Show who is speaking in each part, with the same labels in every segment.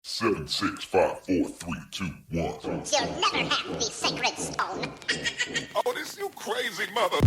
Speaker 1: Seven, six, five, four, three, two, one.
Speaker 2: You'll never have the sacred stone.
Speaker 1: Oh, this you crazy mother.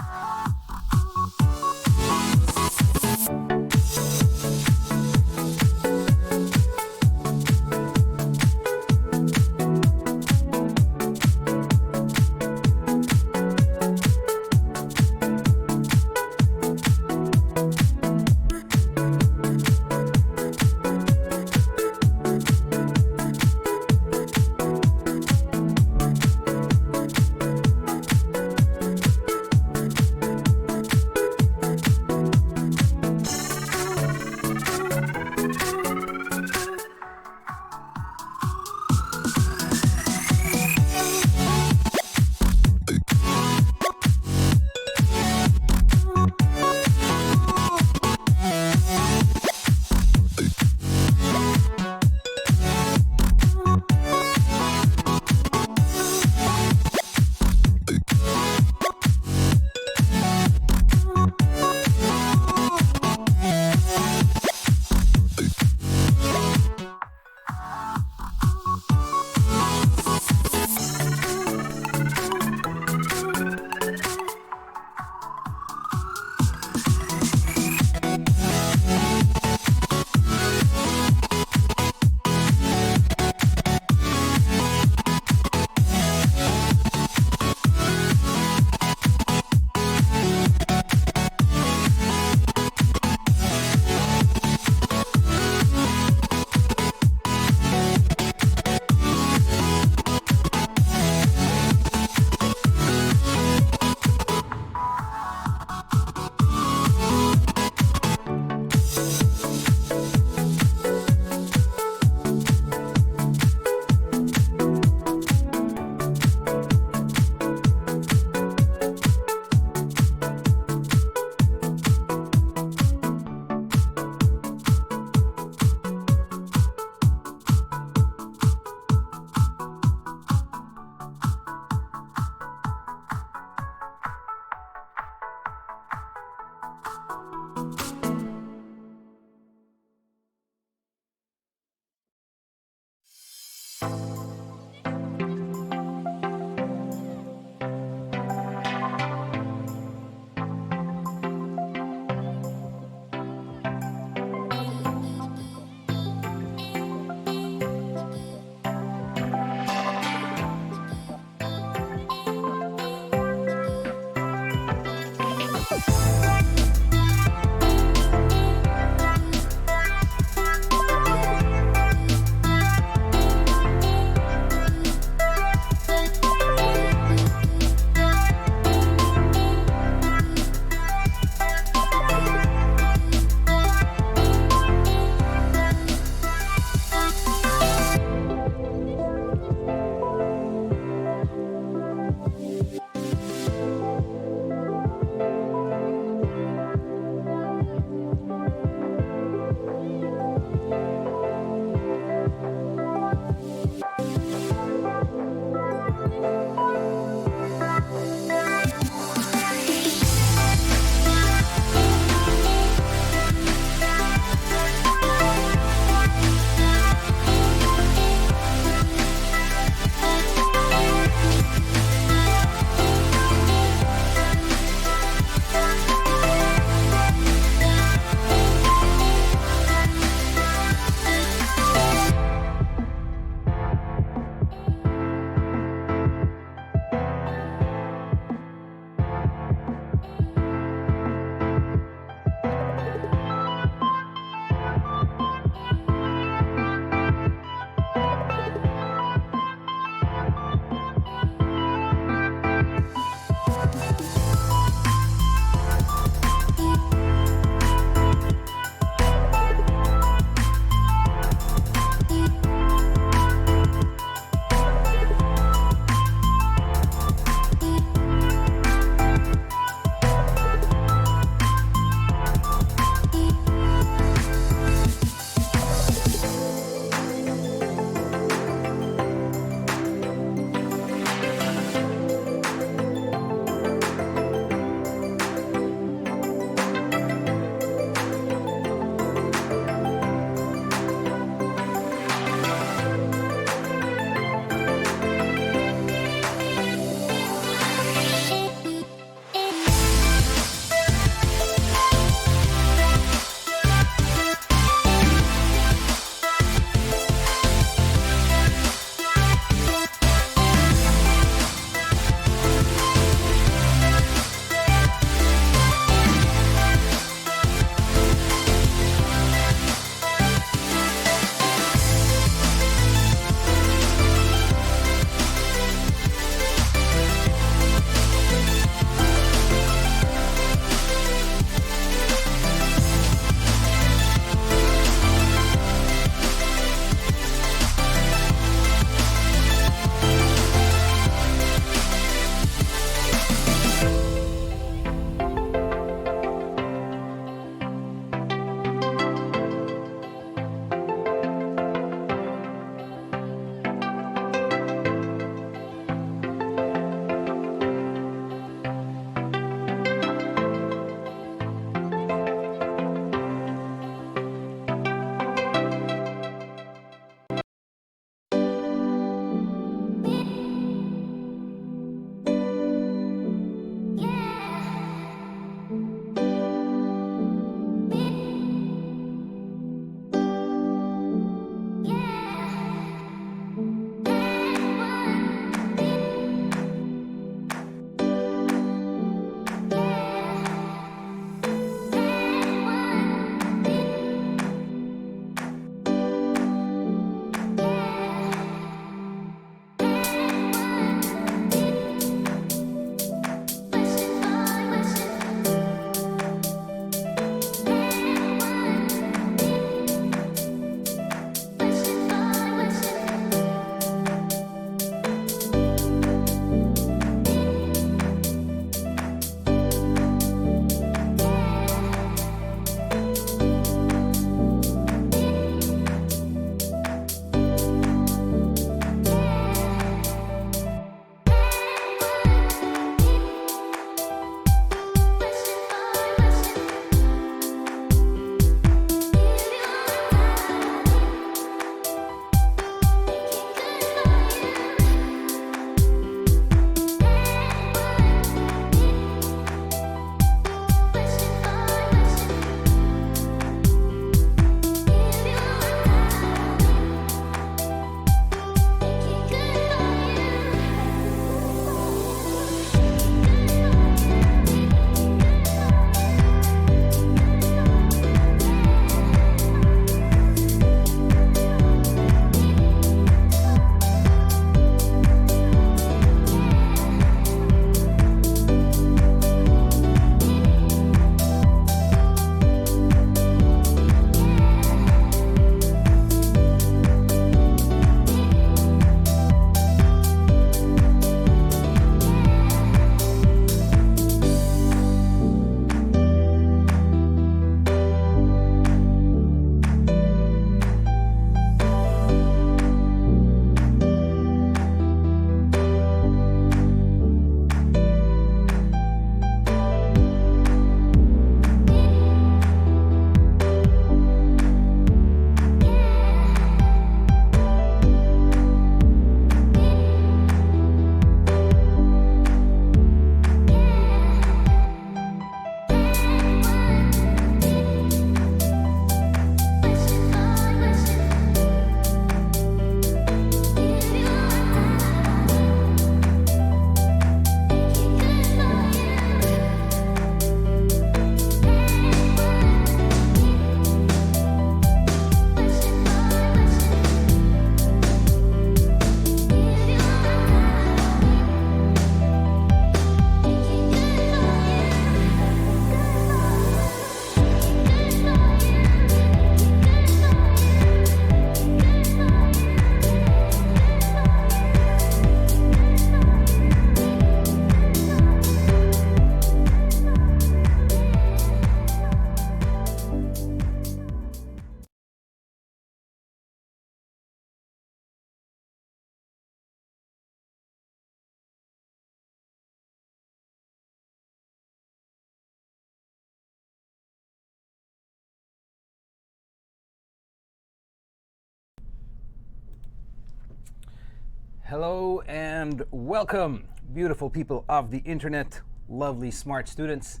Speaker 3: Hello and welcome, beautiful people of the internet, lovely smart students.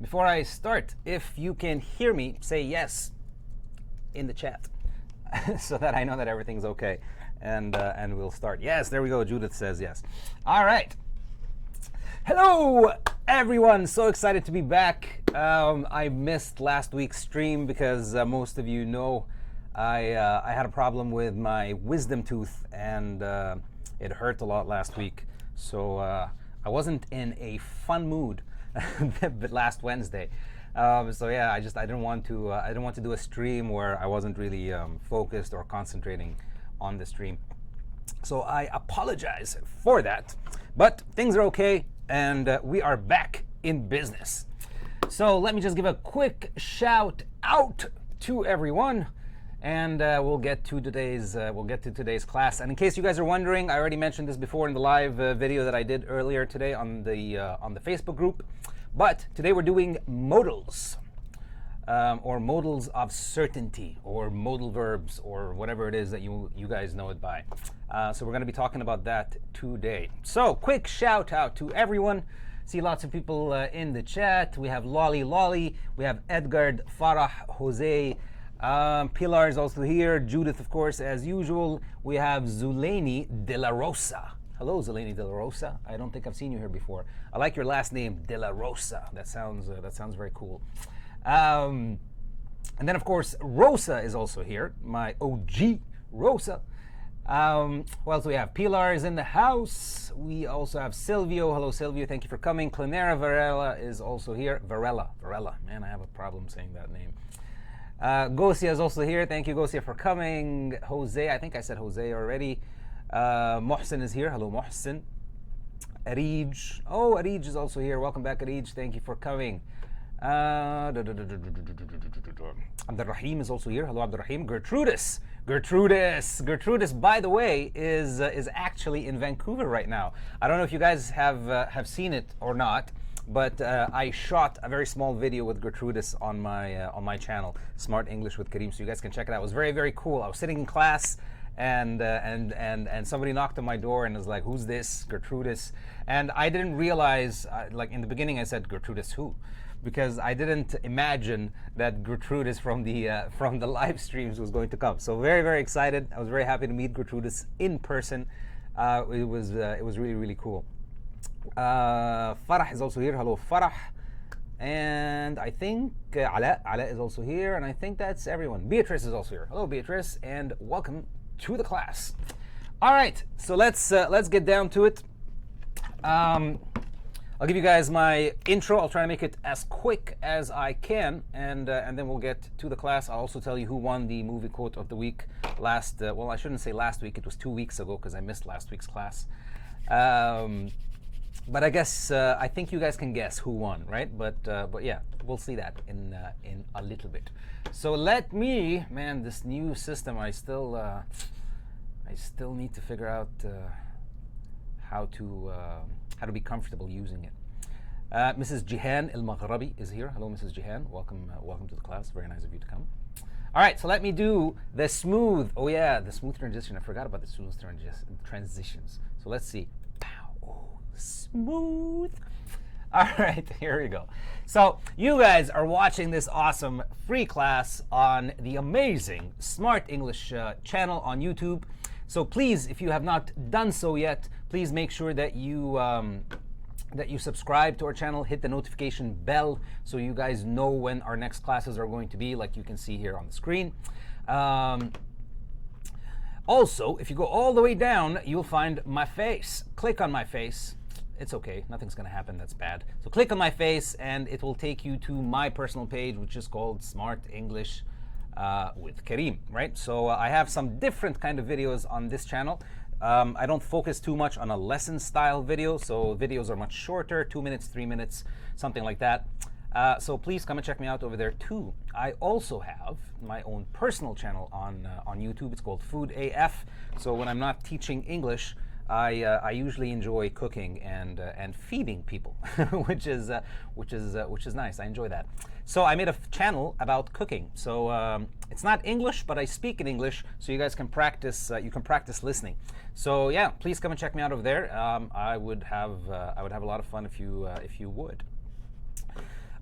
Speaker 3: Before I start, if you can hear me, say yes in the chat so that I know that everything's okay, and we'll start. Yes, there we go. Judith says yes. All right. Hello, everyone. So excited to be back. I missed last week's stream because most of you know I had a problem with my wisdom tooth, and it hurt a lot last week. So I wasn't in a fun mood but last Wednesday. So yeah, I didn't want to do a stream where I wasn't really focused or concentrating on the stream. So I apologize for that, but things are okay, and we are back in business. So let me just give a quick shout out to everyone, and we'll get to today's class. And in case you guys are wondering, I already mentioned this before in the live video that I did earlier today on the Facebook group, but today we're doing modals. Or modals of certainty, or modal verbs, or whatever it is that you guys know it by. So we're going to be talking about that today. So quick shout out to everyone. See lots of people in the chat. We have Lolly, we have Edgard, Farah, Jose, Pilar is also here, Judith, of course, as usual. We have Zulaini De La Rosa. Hello, Zulaini De La Rosa. I don't think I've seen you here before. I like your last name, De La Rosa. That sounds very cool. And then, of course, Rosa is also here, my OG Rosa. What else do we have? Pilar is in the house. We also have Silvio. Hello, Silvio. Thank you for coming. Clenera Varela is also here. Varela. Man, I have a problem saying that name. Gosia is also here. Thank you, Gosia, for coming. Jose, I think I said Jose already. Mohsen is here. Hello, Mohsen. Arij. Oh, Arij is also here. Welcome back, Arij. Thank you for coming. Abdurrahim is also here. Hello, Abdurrahim. Gertrudis, by the way, is actually in Vancouver right now. I don't know if you guys have seen it or not, but I shot a very small video with Gertrudis on my channel, Smart English with Karim, so you guys can check it out. It was very, very cool. I was sitting in class, and somebody knocked on my door and was like, "Who's this?" Gertrudis. And I didn't realize, like in the beginning, I said, "Gertrudis who?" Because I didn't imagine that Gertrudis from the live streams was going to come. So very, very excited. I was very happy to meet Gertrudis in person. It was really, really cool. Farah is also here. Hello, Farah. And I think Ala is also here, and I think that's everyone. Beatrice is also here. Hello, Beatrice, and welcome to the class. All right, so let's get down to it. I'll give you guys my intro. I'll try to make it as quick as I can, and then we'll get to the class. I'll also tell you who won the movie quote of the week well, I shouldn't say last week. It was 2 weeks ago because I missed last week's class. But I guess I think you guys can guess who won, right? But yeah, we'll see that in a little bit. So man, this new system, I still need to figure out how to be comfortable using it. Mrs. Jihan El Maghrabi is here. Hello, Mrs. Jihan. Welcome to the class. Very nice of you to come. All right, so let me do the smooth. Oh yeah, the smooth transition. I forgot about the smooth transitions. So let's see. Oh, smooth. All right, here we go. So you guys are watching this awesome free class on the amazing Smart English channel on YouTube. So please, if you have not done so yet, please make sure that you subscribe to our channel, hit the notification bell so you guys know when our next classes are going to be, like you can see here on the screen. Also, if you go all the way down, you'll find my face. Click on my face. It's okay, nothing's gonna happen that's bad. So click on my face and it will take you to my personal page, which is called Smart English with Karim, right? So I have some different kind of videos on this channel. I don't focus too much on a lesson style video, so videos are much shorter, 2 minutes, 3 minutes, something like that. So please come and check me out over there too. I also have my own personal channel on YouTube. It's called Food AF. So when I'm not teaching English, I usually enjoy cooking and feeding people, which is nice. I enjoy that. So I made a channel about cooking. So it's not English, but I speak in English, so you guys can practice. You can practice listening. So yeah, please come and check me out over there. I would have a lot of fun if you would.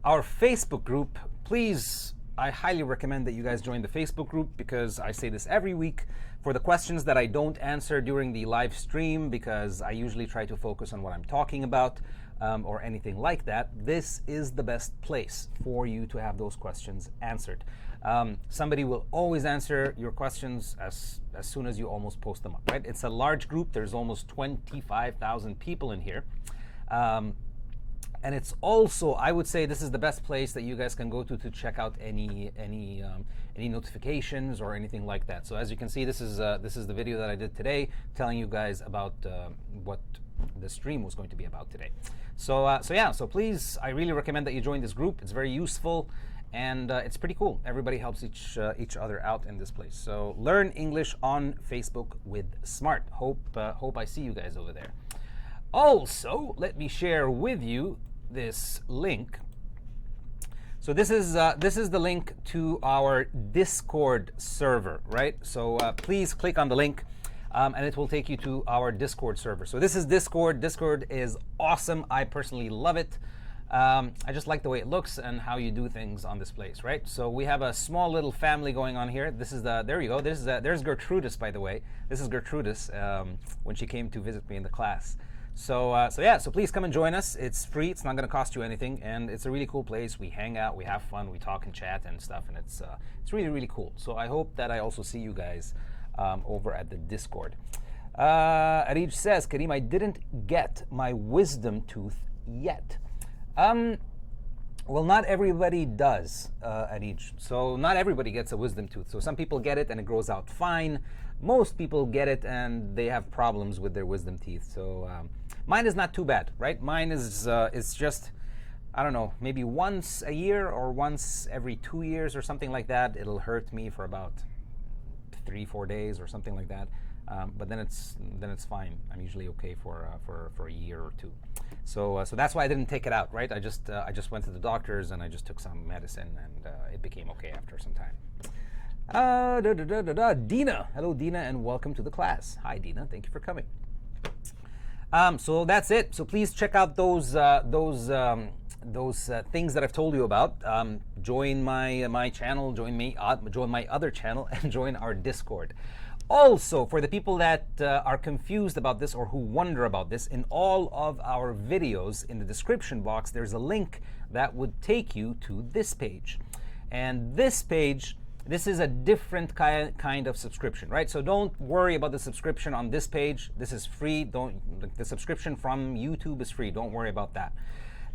Speaker 3: Our Facebook group, please. I highly recommend that you guys join the Facebook group, because I say this every week. For the questions that I don't answer during the live stream, because I usually try to focus on what I'm talking about, or anything like that, this is the best place for you to have those questions answered. Somebody will always answer your questions as soon as you almost post them up, right? It's a large group. There's almost 25,000 people in here. And it's also, I would say, this is the best place that you guys can go to check out any notifications or anything like that. So as you can see, this is the video that I did today, telling you guys about what the stream was going to be about today. So please, I really recommend that you join this group. It's very useful, and it's pretty cool. Everybody helps each other out in this place. So learn English on Facebook with Smrt. Hope I see you guys over there. Also, let me share with you this link. So this is the link to our Discord server, right? So please click on the link, and it will take you to our Discord server. So this is Discord. Discord is awesome. I personally love it. I just like the way it looks and how you do things on this place, right? So we have a small little family going on here. This is there you go. There's Gertrudis, by the way. This is Gertrudis when she came to visit me in the class. So please come and join us. It's free. It's not going to cost you anything, and it's a really cool place. We hang out, we have fun, we talk and chat and stuff, and it's really, really cool. So I hope that I also see you guys over at the Discord. Arij says, Karim, I didn't get my wisdom tooth yet. Well, not everybody does, Arij. So not everybody gets a wisdom tooth. So some people get it and it grows out fine. Most people get it and they have problems with their wisdom teeth. So mine is not too bad, right? Mine is it's just, I don't know, maybe once a year or once every 2 years or something like that. It'll hurt me for about 3-4 days or something like that. But then it's fine. I'm usually okay for a year or two. So that's why I didn't take it out, right? I just went to the doctors and I just took some medicine, and it became okay after some time. Dina, hello Dina, and welcome to the class. Hi Dina, thank you for coming. So that's it. So please check out those things that I've told you about. Join my channel, join my other channel, and join our Discord. Also, for the people that are confused about this or who wonder about this, in all of our videos in the description box, there's a link that would take you to this page. And this page, this is a different kind of subscription, right? So don't worry about the subscription on this page. This is free. The subscription from YouTube is free. Don't worry about that.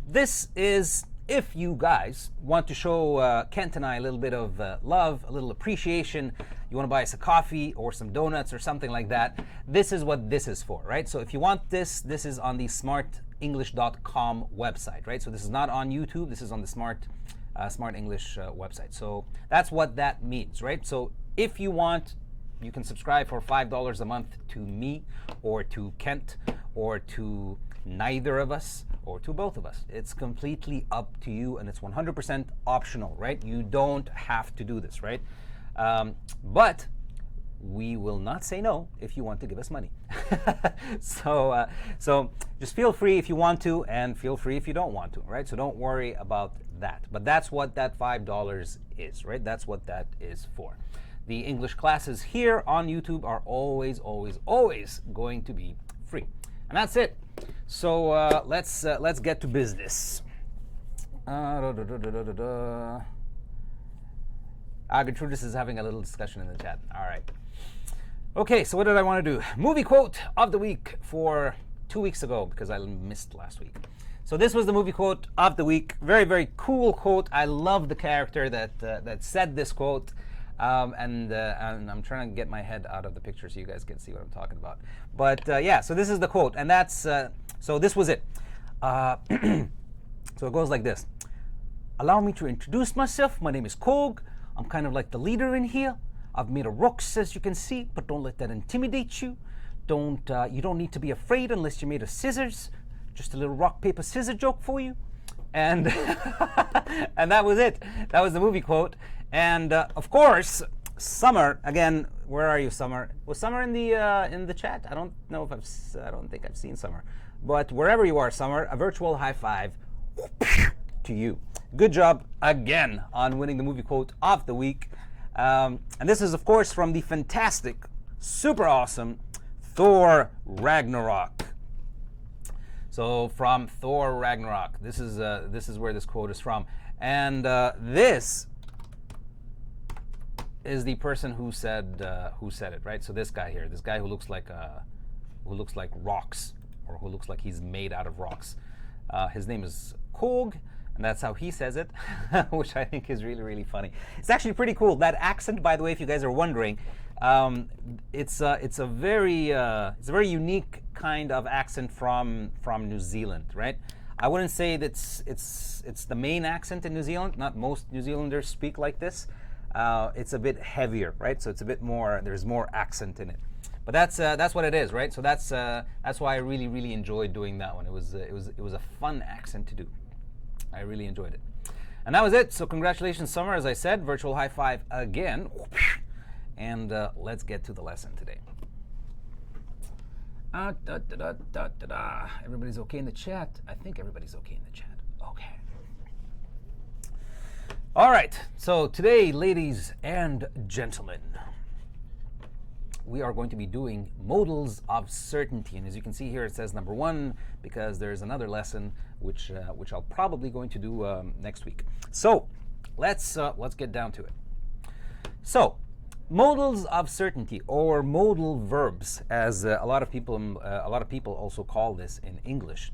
Speaker 3: This is if you guys want to show Kent and I a little bit of love, a little appreciation. You want to buy us a coffee or some donuts or something like that. This is what this is for, right? So if you want this, this is on the smartenglish.com website, right? So this is not on YouTube. This is on the Smrt English website. So that's what that means, right? So if you want, you can subscribe for $5 a month to me or to Kent or to neither of us or to both of us. It's completely up to you, and it's 100% optional, right? You don't have to do this, right? But we will not say no if you want to give us money. So just feel free if you want to, and feel free if you don't want to, right? So don't worry about that. But that's what that $5 is, right? That's what that is for. The English classes here on YouTube are always, always, always going to be free. And that's it. So let's get to business. Gertrudis is having a little discussion in the chat. All right. Okay, so what did I want to do? Movie quote of the week for 2 weeks ago, because I missed last week. So this was the movie quote of the week. Very, very cool quote. I love the character that said this quote. And I'm trying to get my head out of the picture so you guys can see what I'm talking about. But yeah, so this is the quote, and that's so this was it. So it goes like this. Allow me to introduce myself. My name is Kog. I'm kind of like the leader in here. I've made a rocks, as you can see, but don't let that intimidate you. you don't need to be afraid unless you're made of scissors. Just a little rock paper scissors joke for you, and and that was it. That was the movie quote. And of course, Summer again. Where are you, Summer? Was Summer in the chat? I don't know if I don't think I've seen Summer, but wherever you are, Summer, a virtual high five to you. Good job again on winning the movie quote of the week. And this is, of course, from the fantastic, super awesome Thor Ragnarok. So from Thor Ragnarok, this is where this quote is from, and this is the person who said it, right? So this guy here, this guy who looks like rocks, or who looks like he's made out of rocks. His name is Kog, and that's how he says it, which I think is really, really funny. It's actually pretty cool. That accent, by the way, if you guys are wondering, it's a very unique kind of accent from New Zealand, right? I wouldn't say that it's the main accent in New Zealand. Not most New Zealanders speak like this. It's a bit heavier, right? So it's a bit more. There's more accent in it. But that's what it is, right? So that's why I really, really enjoyed doing that one. It was a fun accent to do. I really enjoyed it. And that was it. So congratulations, Summer. As I said, virtual high five again. And let's get to the lesson today. Everybody's okay in the chat? I think everybody's okay in the chat. Okay. All right. So today, ladies and gentlemen, we are going to be doing modals of certainty. And as you can see here, it says number 1 because there's another lesson which I'll probably going to do next week. So let's get down to it. So modals of certainty, or modal verbs, as a lot of people also call this in English.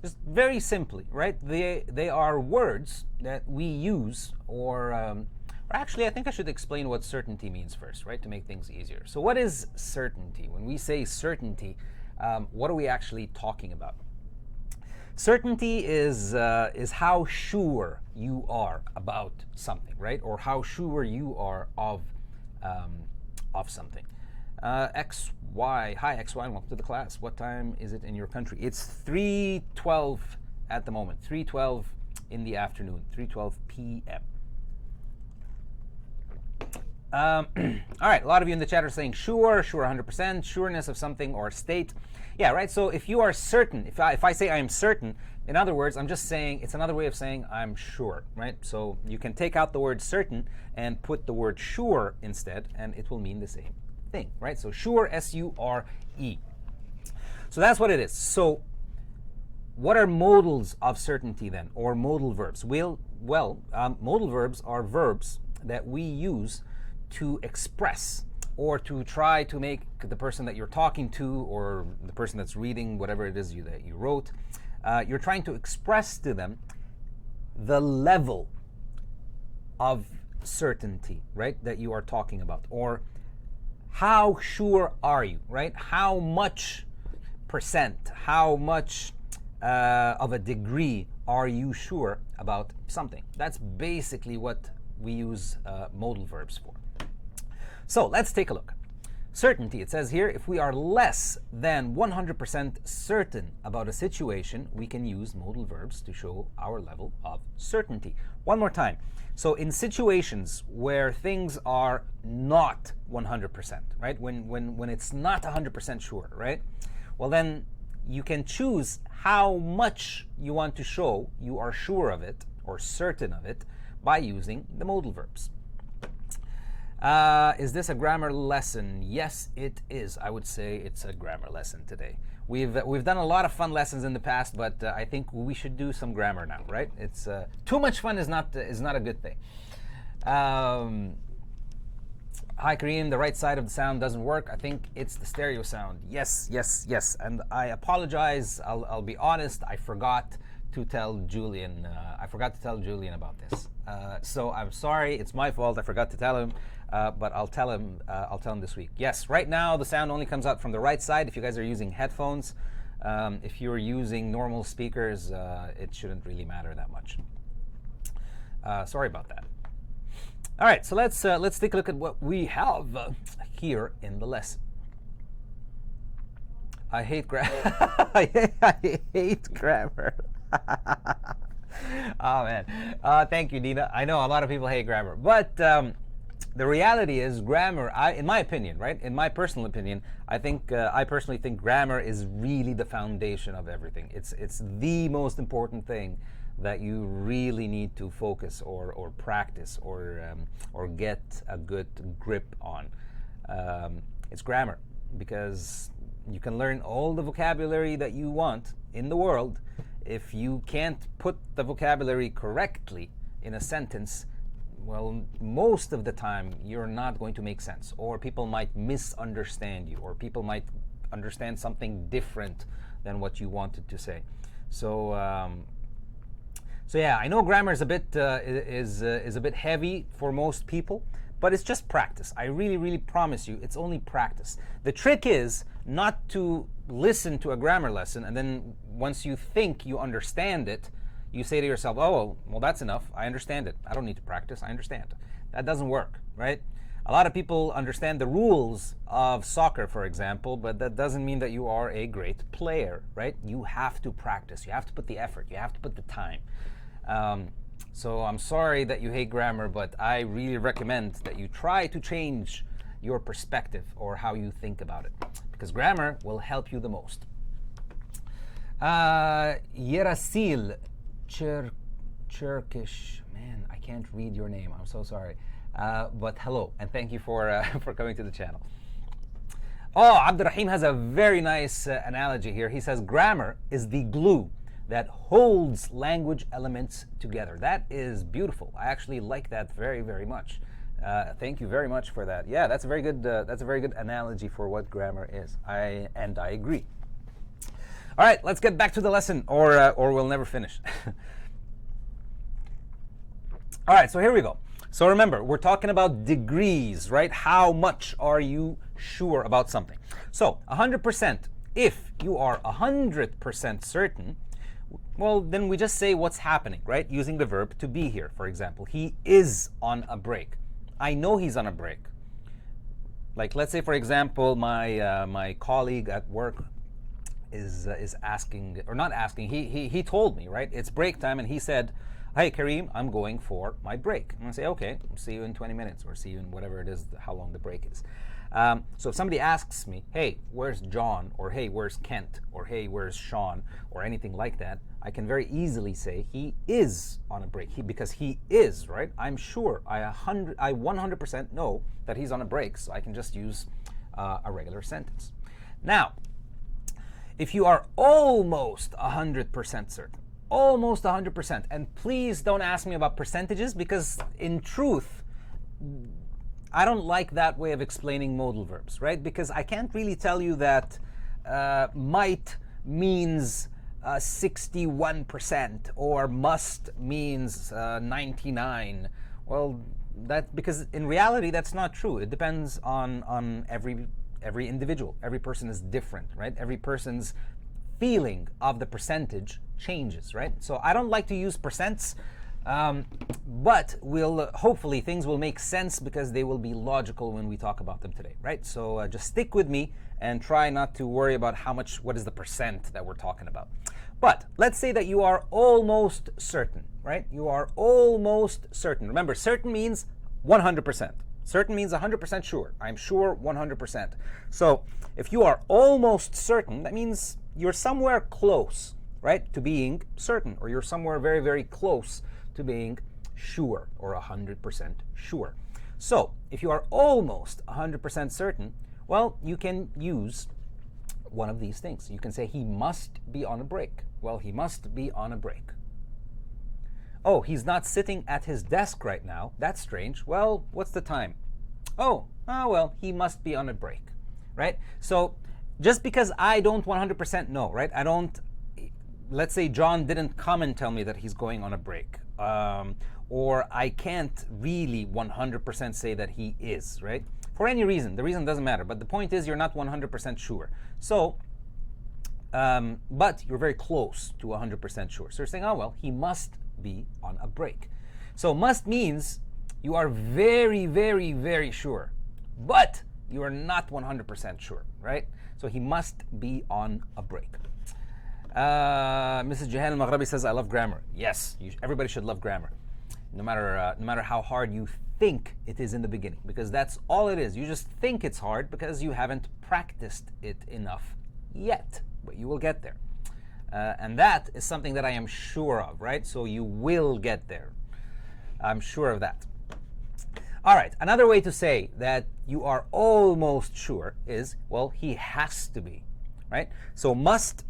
Speaker 3: Just very simply, right? They are words that we use, or actually, I think I should explain what certainty means first, right, to make things easier. So what is certainty? When we say certainty, what are we actually talking about? Certainty is how sure you are about something, right? Or how sure you are of something. XY, hi XY, welcome to the class. What time is it in your country? It's 3:12 at the moment, 3:12 in the afternoon, 3:12 p.m. All right, a lot of you in the chat are saying sure 100%, sureness of something or state. Yeah, right, so if you are certain, if I say I am certain, in other words, I'm just saying, it's another way of saying I'm sure, right? So you can take out the word certain and put the word sure instead, and it will mean the same thing, right? So sure, S-U-R-E. So that's what it is. So what are modals of certainty then, or modal verbs? Well, modal verbs are verbs that we use to express, or to try to make the person that you're talking to, or the person that's reading whatever it is that you wrote, you're trying to express to them the level of certainty, right, that you are talking about, or how sure are you, right? How much percent, how much of a degree are you sure about something? That's basically what we use modal verbs for. So let's take a look. Certainty, it says here, if we are less than 100% certain about a situation, we can use modal verbs to show our level of certainty. One more time. So in situations where things are not 100%, right? When it's not 100% sure, right? Well, then you can choose how much you want to show you are sure of it or certain of it by using the modal verbs. Is this a grammar lesson? Yes, it is. I would say it's a grammar lesson today. We've done a lot of fun lessons in the past, but I think we should do some grammar now, right? It's too much fun is not a good thing. Hi, Karim. The right side of the sound doesn't work. I think it's the stereo sound. Yes. And I apologize. I'll be honest. I forgot to tell Julian. About this. So I'm sorry. It's my fault. I forgot to tell him. But I'll tell him this week. Yes, right now the sound only comes out from the right side. If you guys are using headphones, if you're using normal speakers, it shouldn't really matter that much. Sorry about that. All right, so let's take a look at what we have here in the lesson. I hate I hate grammar. Oh man, thank you, Nina. I know a lot of people hate grammar, but the reality is grammar, in my opinion, right? In my personal opinion, I personally think grammar is really the foundation of everything. It's the most important thing that you really need to focus or practice or get a good grip on. It's grammar, because you can learn all the vocabulary that you want in the world. If you can't put the vocabulary correctly in a sentence, well, most of the time you're not going to make sense, or people might misunderstand you, or people might understand something different than what you wanted to say. So yeah, I know grammar is a bit is a bit heavy for most people, but it's just practice. I really promise you, it's only practice. The trick is not to listen to a grammar lesson and then once you think you understand it, you say to yourself, oh, well, that's enough. I understand it. I don't need to practice. I understand. That doesn't work, right? A lot of people understand the rules of soccer, for example, but that doesn't mean that you are a great player, right? You have to practice. You have to put the effort. You have to put the time. So I'm sorry that you hate grammar, but I really recommend that you try to change your perspective or how you think about it, because grammar will help you the most. Yerasil Turkish, man, I can't read your name. I'm so sorry, but hello and thank you for coming to the channel. Oh, Abdurrahim has a very nice analogy here. He says grammar is the glue that holds language elements together. That is beautiful. I actually like that very much. Thank you very much for that. Yeah, that's a very good analogy for what grammar is. I agree. All right, let's get back to the lesson, or we'll never finish. All right, so here we go. So remember, we're talking about degrees, right? How much are you sure about something? So 100%, if you are 100% certain, well, then we just say what's happening, right? Using the verb to be here. For example, he is on a break. I know he's on a break. Like, let's say, for example, my colleague at work is asking, or not asking, he told me, right? It's break time, and he said, hey, Karim, I'm going for my break. And I say, okay, I'll see you in 20 minutes, or see you in whatever it is, how long the break is. So if somebody asks me, hey, where's John? Or hey, where's Kent? Or hey, where's Sean? Or anything like that, I can very easily say he is on a break. Because he is, right? I'm sure, I 100% know that he's on a break, so I can just use a regular sentence. Now, if you are almost 100% certain, almost 100%, and please don't ask me about percentages, because in truth, I don't like that way of explaining modal verbs, right? Because I can't really tell you that might means 61% or must means 99. Well, because in reality that's not true. It depends on every individual. Every person is different, right? Every person's feeling of the percentage changes, right? So I don't like to use percents. But hopefully things will make sense, because they will be logical when we talk about them today, right? So just stick with me and try not to worry about what is the percent that we're talking about. But let's say that you are almost certain, right? You are almost certain. Remember, certain means 100%. Certain means 100% sure. I'm sure 100%. So if you are almost certain, that means you're somewhere close, right, to being certain, or you're somewhere very close to being sure, or 100% sure. So if you are almost 100% certain, well, you can use one of these things. You can say he must be on a break. Well, he must be on a break. Oh, he's not sitting at his desk right now. That's strange. Well, what's the time? Oh, well, he must be on a break, right? So just because I don't 100% know, right? Let's say John didn't come and tell me that he's going on a break. Or I can't really 100% say that he is, right? For any reason. The reason doesn't matter. But the point is, you're not 100% sure. So, but you're very close to 100% sure. So you're saying, oh, well, he must be on a break. So must means you are very sure, but you are not 100% sure, right? So he must be on a break. Mrs. Jahan Al-Maghrabi says, I love grammar. Yes, everybody should love grammar, no matter how hard you think it is in the beginning, because that's all it is. You just think it's hard because you haven't practiced it enough yet, but you will get there. And that is something that I am sure of, right? So you will get there. I'm sure of that. All right, another way to say that you are almost sure is, well, he has to be, right? So must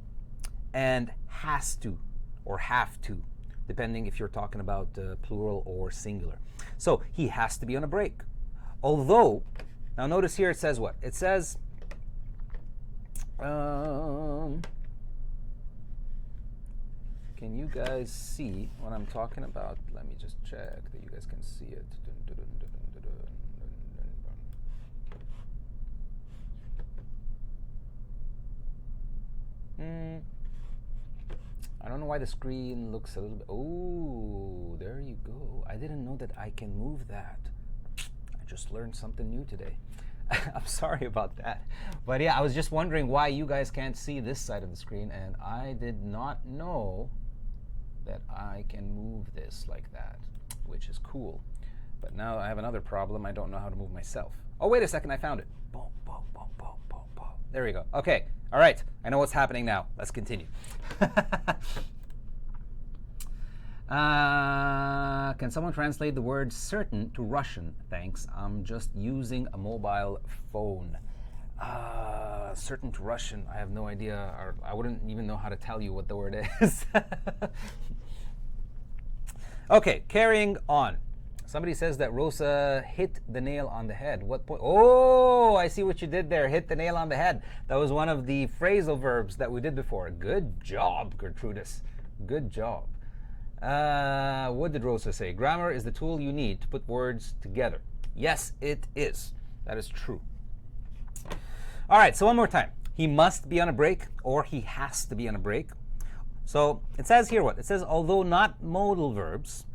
Speaker 3: and has to, or have to, depending if you're talking about plural or singular. So he has to be on a break. Although, now notice here it says what? It says, can you guys see what I'm talking about? Let me just check that you guys can see it. I don't know why the screen looks a little bit. Oh, there you go. I didn't know that I can move that. I just learned something new today. I'm sorry about that. But yeah, I was just wondering why you guys can't see this side of the screen, and I did not know that I can move this like that, which is cool. But now I have another problem. I don't know how to move myself. Oh, wait a second. I found it. Boom, boom, boom, boom, boom, boom. There we go. Okay. All right. I know what's happening now. Let's continue. Can someone translate the word certain to Russian? Thanks. I'm just using a mobile phone. Certain to Russian. I have no idea. Or I wouldn't even know how to tell you what the word is. Okay, carrying on. Somebody says that Rosa hit the nail on the head. What point? Oh, I see what you did there. Hit the nail on the head. That was one of the phrasal verbs that we did before. Good job, Gertrudis. Good job. What did Rosa say? Grammar is the tool you need to put words together. Yes, it is. That is true. All right, so one more time. He must be on a break, or he has to be on a break. So it says here what? It says, although not modal verbs,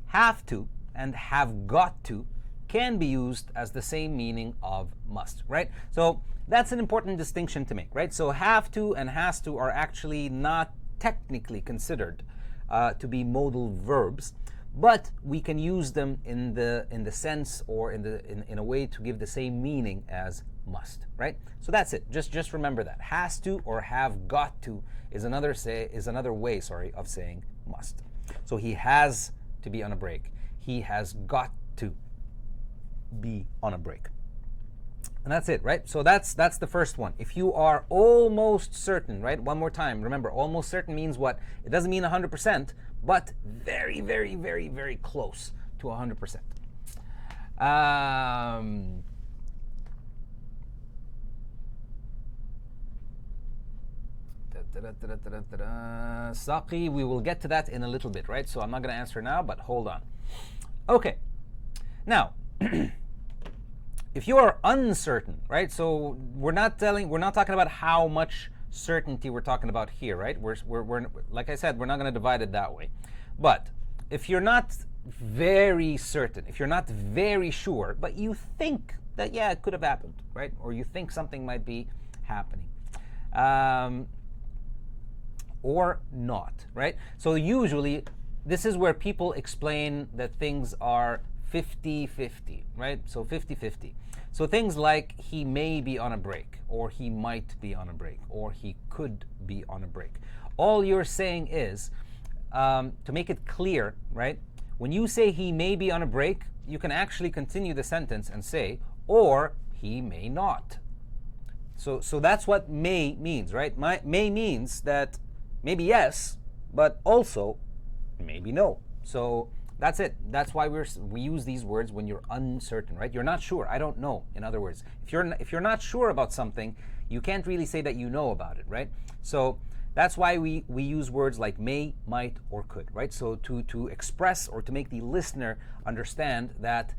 Speaker 3: have to and have got to can be used as the same meaning of must, right? So that's an important distinction to make, right? So have to and has to are actually not technically considered to be modal verbs, but we can use them in the sense or in a way to give the same meaning as must, right? So that's it. Just remember that has to or have got to is another way of saying must. So he has to be on a break. He has got to be on a break. And that's it, right? So that's the first one. If you are almost certain, right? One more time. Remember, almost certain means what? It doesn't mean 100%, but very, very, very, very close to 100%. Saki, we will get to that in a little bit, right? So I'm not going to answer now, but hold on. Okay. Now, if you are uncertain, right? So we're not talking about how much certainty we're talking about here, right? We're like I said, we're not going to divide it that way. But if you're not very certain, if you're not very sure, but you think that, yeah, it could have happened, right? Or you think something might be happening. Or not, right? So usually this is where people explain that things are 50-50, right? So 50-50. So things like he may be on a break, or he might be on a break, or he could be on a break. All you're saying is, to make it clear, right? When you say he may be on a break, you can actually continue the sentence and say, or he may not. So that's what may means, right? May means that maybe yes, but also maybe no. So that's it. That's why we use these words when you're uncertain, right? You're not sure. I don't know. In other words, if you're not sure about something, you can't really say that you know about it, right? So that's why we use words like may, might, or could, right? So to express or to make the listener understand that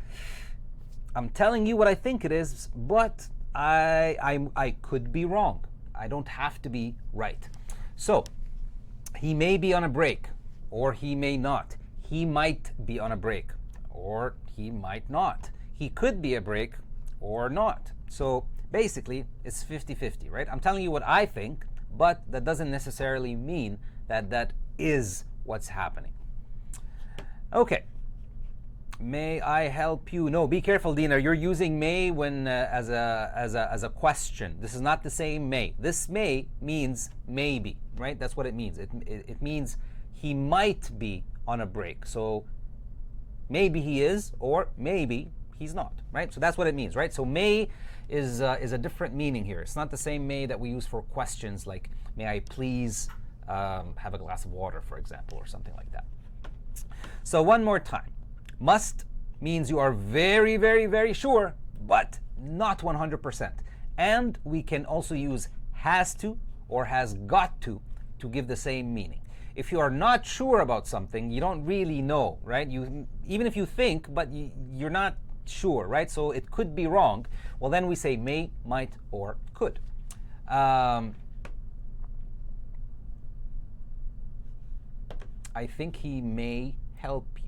Speaker 3: I'm telling you what I think it is, but I could be wrong. I don't have to be right. So he may be on a break, or he may not. He might be on a break, or he might not. He could be a break, or not. So Basically, it's 50-50, right? I'm telling you what I think, but that doesn't necessarily mean that that is what's happening. Okay. May I help you? No, be careful, Dina. You're using may when as a question. This is not the same may. This may means maybe, right? That's what it means. It means he might be on a break. So maybe he is, or maybe he's not, right? So that's what it means, right? So may is a different meaning here. It's not the same may that we use for questions like, may I please have a glass of water, for example, or something like that. So one more time. Must means you are very, very, very sure, but not 100%. And we can also use has to or has got to give the same meaning. If you are not sure about something, you don't really know, right? Even if you think, but you're not sure, right? So it could be wrong. Well, then we say may, might, or could. I think he may help you.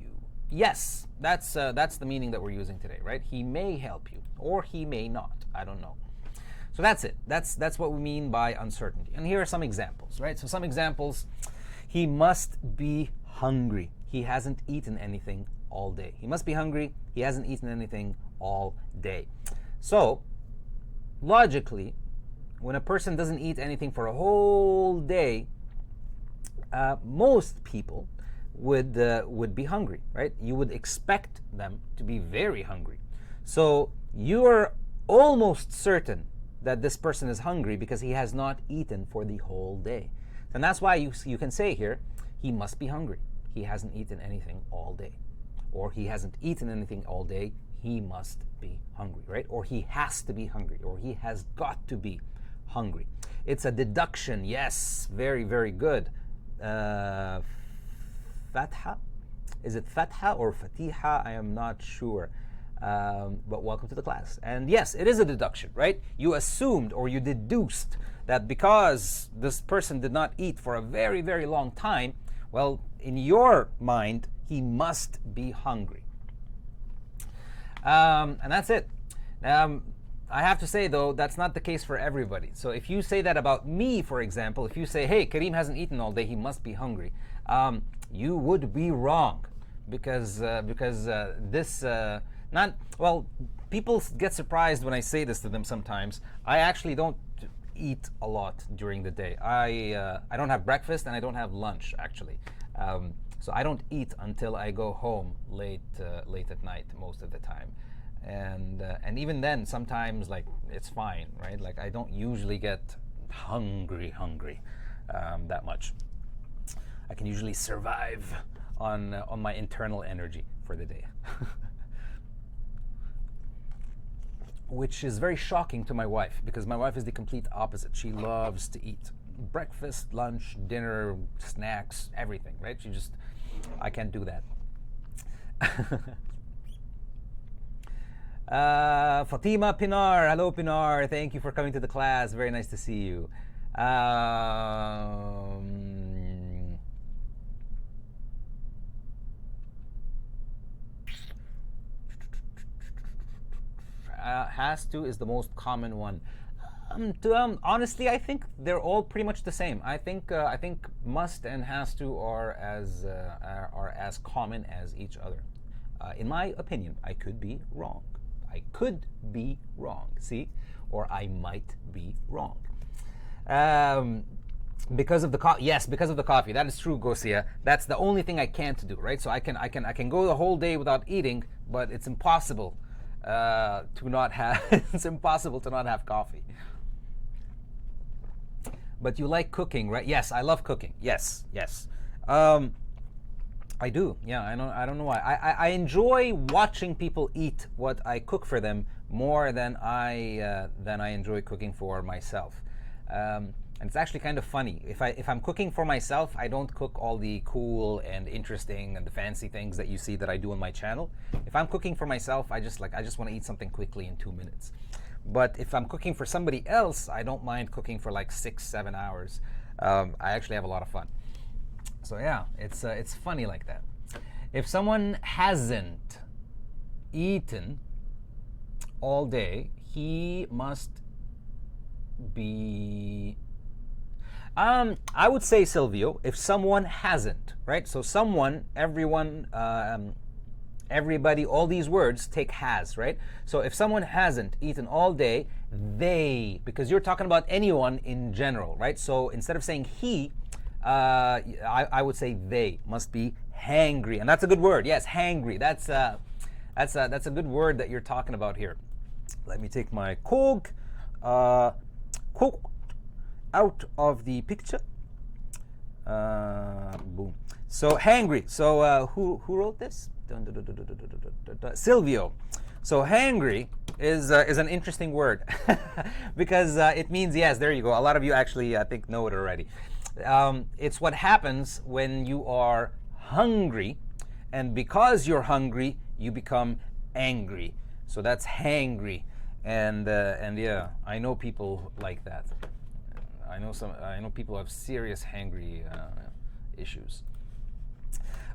Speaker 3: Yes, that's the meaning that we're using today, right? He may help you, or he may not. I don't know. So that's it. That's what we mean by uncertainty. And here are some examples, right? So some examples. He must be hungry. He hasn't eaten anything all day. He must be hungry. He hasn't eaten anything all day. So logically, when a person doesn't eat anything for a whole day, most people would be hungry, right? You would expect them to be very hungry. So you're almost certain that this person is hungry because he has not eaten for the whole day. And that's why you can say here, he must be hungry. He hasn't eaten anything all day. Or he hasn't eaten anything all day, he must be hungry, right? Or he has to be hungry, or he has got to be hungry. It's a deduction, yes, very, very good. Fatha? Is it Fatha or Fatiha? I am not sure. But welcome to the class. And yes, it is a deduction, right? You assumed or you deduced that because this person did not eat for a very, very long time, well, in your mind, he must be hungry. And that's it. I have to say, though, that's not the case for everybody. So if you say that about me, for example, if you say, hey, Karim hasn't eaten all day, he must be hungry, you would be wrong. Because this, people get surprised when I say this to them sometimes. I actually don't eat a lot during the day. I don't have breakfast and I don't have lunch, actually. So I don't eat until I go home late at night most of the time. And even then, sometimes, like, it's fine, right? Like, I don't usually get hungry that much. I can usually survive on my internal energy for the day. Which is very shocking to my wife, because my wife is the complete opposite. She loves to eat breakfast, lunch, dinner, snacks, everything, right? I can't do that. Fatima Pinar, hello Pinar, thank you for coming to the class. Very nice to see you. Has to is the most common one. Honestly, I think they're all pretty much the same. I think must and has to are as common as each other. In my opinion, I could be wrong. I could be wrong. See, or I might be wrong. Because of the coffee. Yes, because of the coffee. That is true, Gosia. That's the only thing I can't do, right? So I can go the whole day without eating, but it's impossible to not have. It's impossible to not have coffee. But you like cooking, right? Yes, I love cooking. Yes. I do. Yeah, I don't know why. I enjoy watching people eat what I cook for them more than I enjoy cooking for myself. And it's actually kind of funny. If I'm cooking for myself, I don't cook all the cool and interesting and the fancy things that you see that I do on my channel. If I'm cooking for myself, I just want to eat something quickly in 2 minutes. But if I'm cooking for somebody else, I don't mind cooking for like 6-7 hours. I actually have a lot of fun. So yeah, it's funny like that. If someone hasn't eaten all day, he must be. I would say, Silvio, if someone hasn't, right? So someone, everyone, everybody, all these words take has, right? So if someone hasn't eaten all day, they, because you're talking about anyone in general, right? So instead of saying he, I would say they must be hangry, and that's a good word. Yes, hangry. That's a good word that you're talking about here. Let me take my Coke out of the picture. Boom. So hangry. So who wrote this? Silvio. So hangry is an interesting word because it means, yes, there you go. A lot of you actually I think know it already. It's what happens when you are hungry, and because you're hungry, you become angry. So that's hangry, and yeah, I know people like that. I know people have serious hangry issues.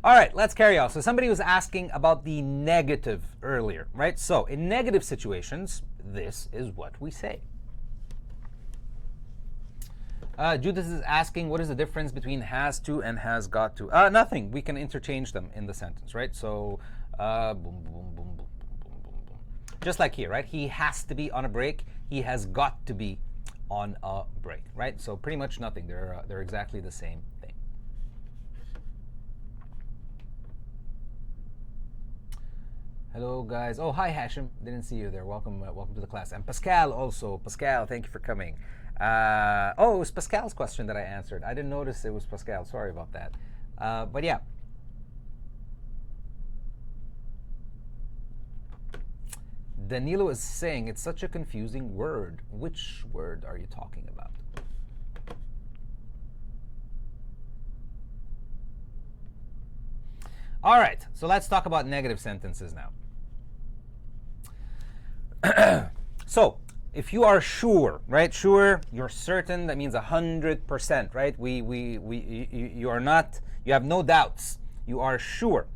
Speaker 3: All right, let's carry on. So somebody was asking about the negative earlier, right? So in negative situations, this is what we say. Judith is asking, what is the difference between has to and has got to? Nothing. We can interchange them in the sentence, right? So, boom, boom, boom, boom, boom, boom, boom, boom. Just like here, right? He has to be on a break. He has got to be on a break, right? So pretty much nothing. They're exactly the same thing. Hello, guys. Oh, hi, Hashim. Didn't see you there. Welcome to the class. And Pascal also. Pascal, thank you for coming. Oh, it was Pascal's question that I answered. I didn't notice it was Pascal. Sorry about that. But yeah. Danilo is saying it's such a confusing word. Which word are you talking about? All right, so let's talk about negative sentences now. So, if you are sure, right? Sure, you're certain. That means 100%, right? You are not. You have no doubts. You are sure.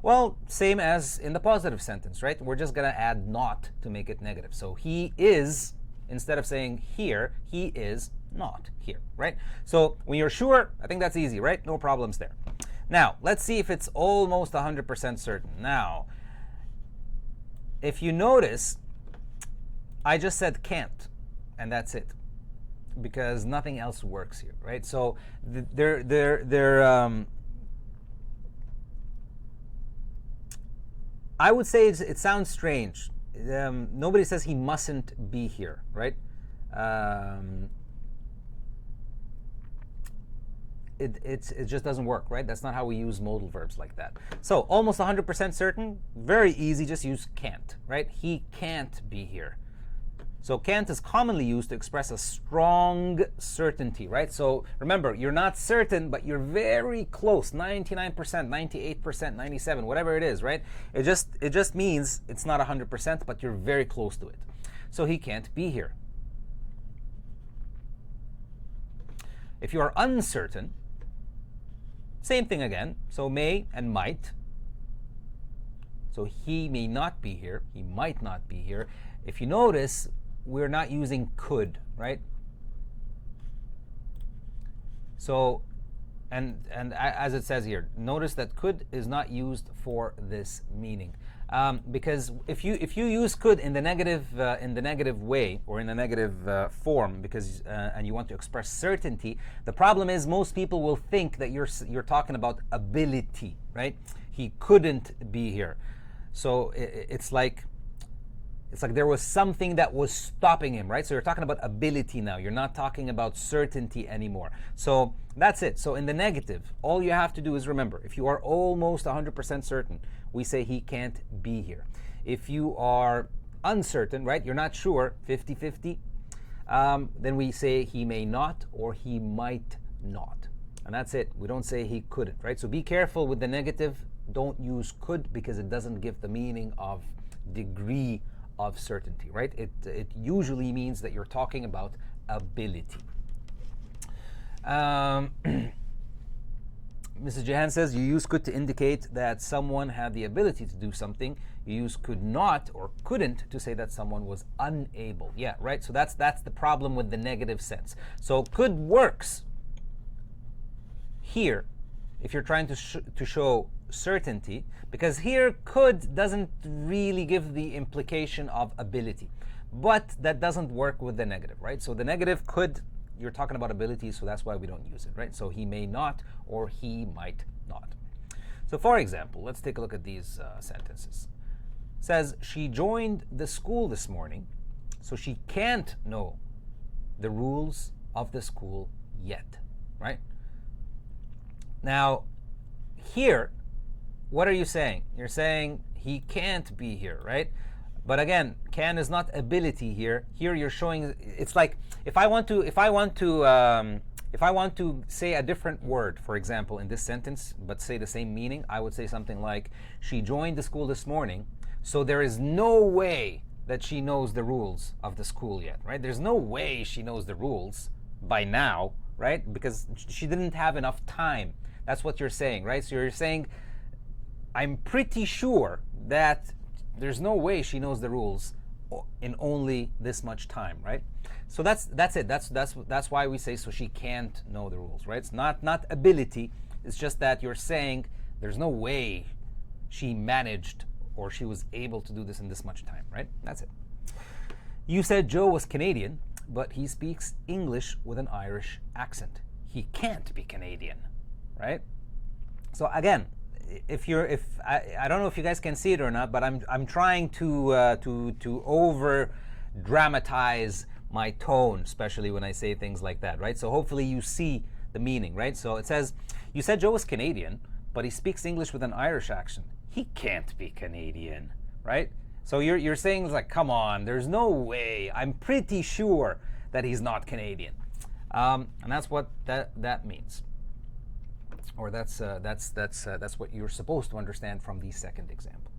Speaker 3: Well, same as in the positive sentence, right? We're just gonna add not to make it negative. So he is, instead of saying here, he is not here, right? So when you're sure, I think that's easy, right? No problems there. Now, let's see if it's almost 100% certain. Now, if you notice, I just said can't, and that's it, because nothing else works here, right? So I would say it sounds strange. Nobody says he mustn't be here, right? It just doesn't work, right? That's not how we use modal verbs like that. So almost 100% certain, very easy, just use can't, right? He can't be here. So can't is commonly used to express a strong certainty, right? So remember, you're not certain, but you're very close, 99%, 98%, 97%, whatever it is, right? It just means it's not 100%, but you're very close to it. So he can't be here. If you are uncertain, same thing again. So may and might. So he may not be here. He might not be here. If you notice, we're not using could, right? So, and as it says here, notice that could is not used for this meaning, because if you use could in the negative way or in the negative form, because and you want to express certainty, the problem is most people will think that you're talking about ability, right? He couldn't be here, so it's like there was something that was stopping him, right? So you're talking about ability now. You're not talking about certainty anymore. So that's it. So in the negative, all you have to do is remember, if you are almost 100% certain, we say he can't be here. If you are uncertain, right? You're not sure, 50-50, then we say he may not or he might not. And that's it. We don't say he couldn't, right? So be careful with the negative. Don't use could because it doesn't give the meaning of degree of certainty, right? It usually means that you're talking about ability. Mrs. Jahan says you use could to indicate that someone had the ability to do something. You use could not or couldn't to say that someone was unable. Yeah, right? So that's the problem with the negative sense. So could works here if you're trying to show certainty, because here could doesn't really give the implication of ability. But that doesn't work with the negative, right? So the negative could, you're talking about ability, so that's why we don't use it, right? So he may not or he might not. So for example, let's take a look at these sentences. It says, she joined the school this morning, so she can't know the rules of the school yet, right? Now, here, what are you saying? You're saying he can't be here, right? But again, can is not ability here. Here you're showing, it's like if I want to say a different word, for example, in this sentence, but say the same meaning, I would say something like, she joined the school this morning, so there is no way that she knows the rules of the school yet, right? There's no way she knows the rules by now, right? Because she didn't have enough time. That's what you're saying, right? So you're saying, I'm pretty sure that there's no way she knows the rules in only this much time, right? So that's it. That's why we say so she can't know the rules, right? It's not ability. It's just that you're saying there's no way she managed or she was able to do this in this much time, right? That's it. You said Joe was Canadian, but he speaks English with an Irish accent. He can't be Canadian, right? So again, I don't know if you guys can see it or not, but I'm trying to over dramatize my tone, especially when I say things like that, right? So hopefully you see the meaning, right? So it says, you said Joe was Canadian, but he speaks English with an Irish accent. He can't be Canadian, right? So you're saying like, come on, there's no way. I'm pretty sure that he's not Canadian, and that's what that means. Or that's what you're supposed to understand from the second example.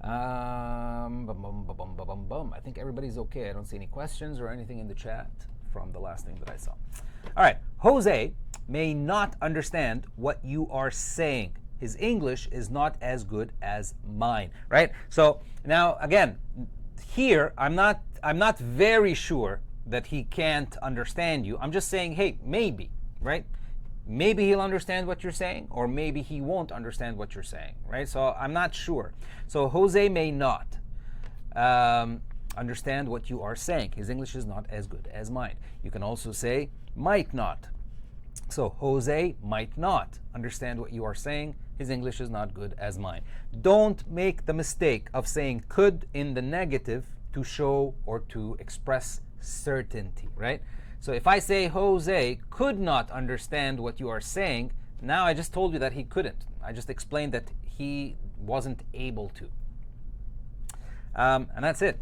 Speaker 3: I think everybody's okay. I don't see any questions or anything in the chat from the last thing that I saw. All right, Jose may not understand what you are saying. His English is not as good as mine, right? So now again, here I'm not very sure that he can't understand you. I'm just saying, hey, maybe, right? Maybe he'll understand what you're saying, or maybe he won't understand what you're saying, right? So I'm not sure. So Jose may not understand what you are saying. His English is not as good as mine. You can also say might not. So Jose might not understand what you are saying. His English is not good as mine. Don't make the mistake of saying could in the negative to show or to express certainty, right? So if I say Jose could not understand what you are saying, now I just told you that he couldn't. I just explained that he wasn't able to. And that's it.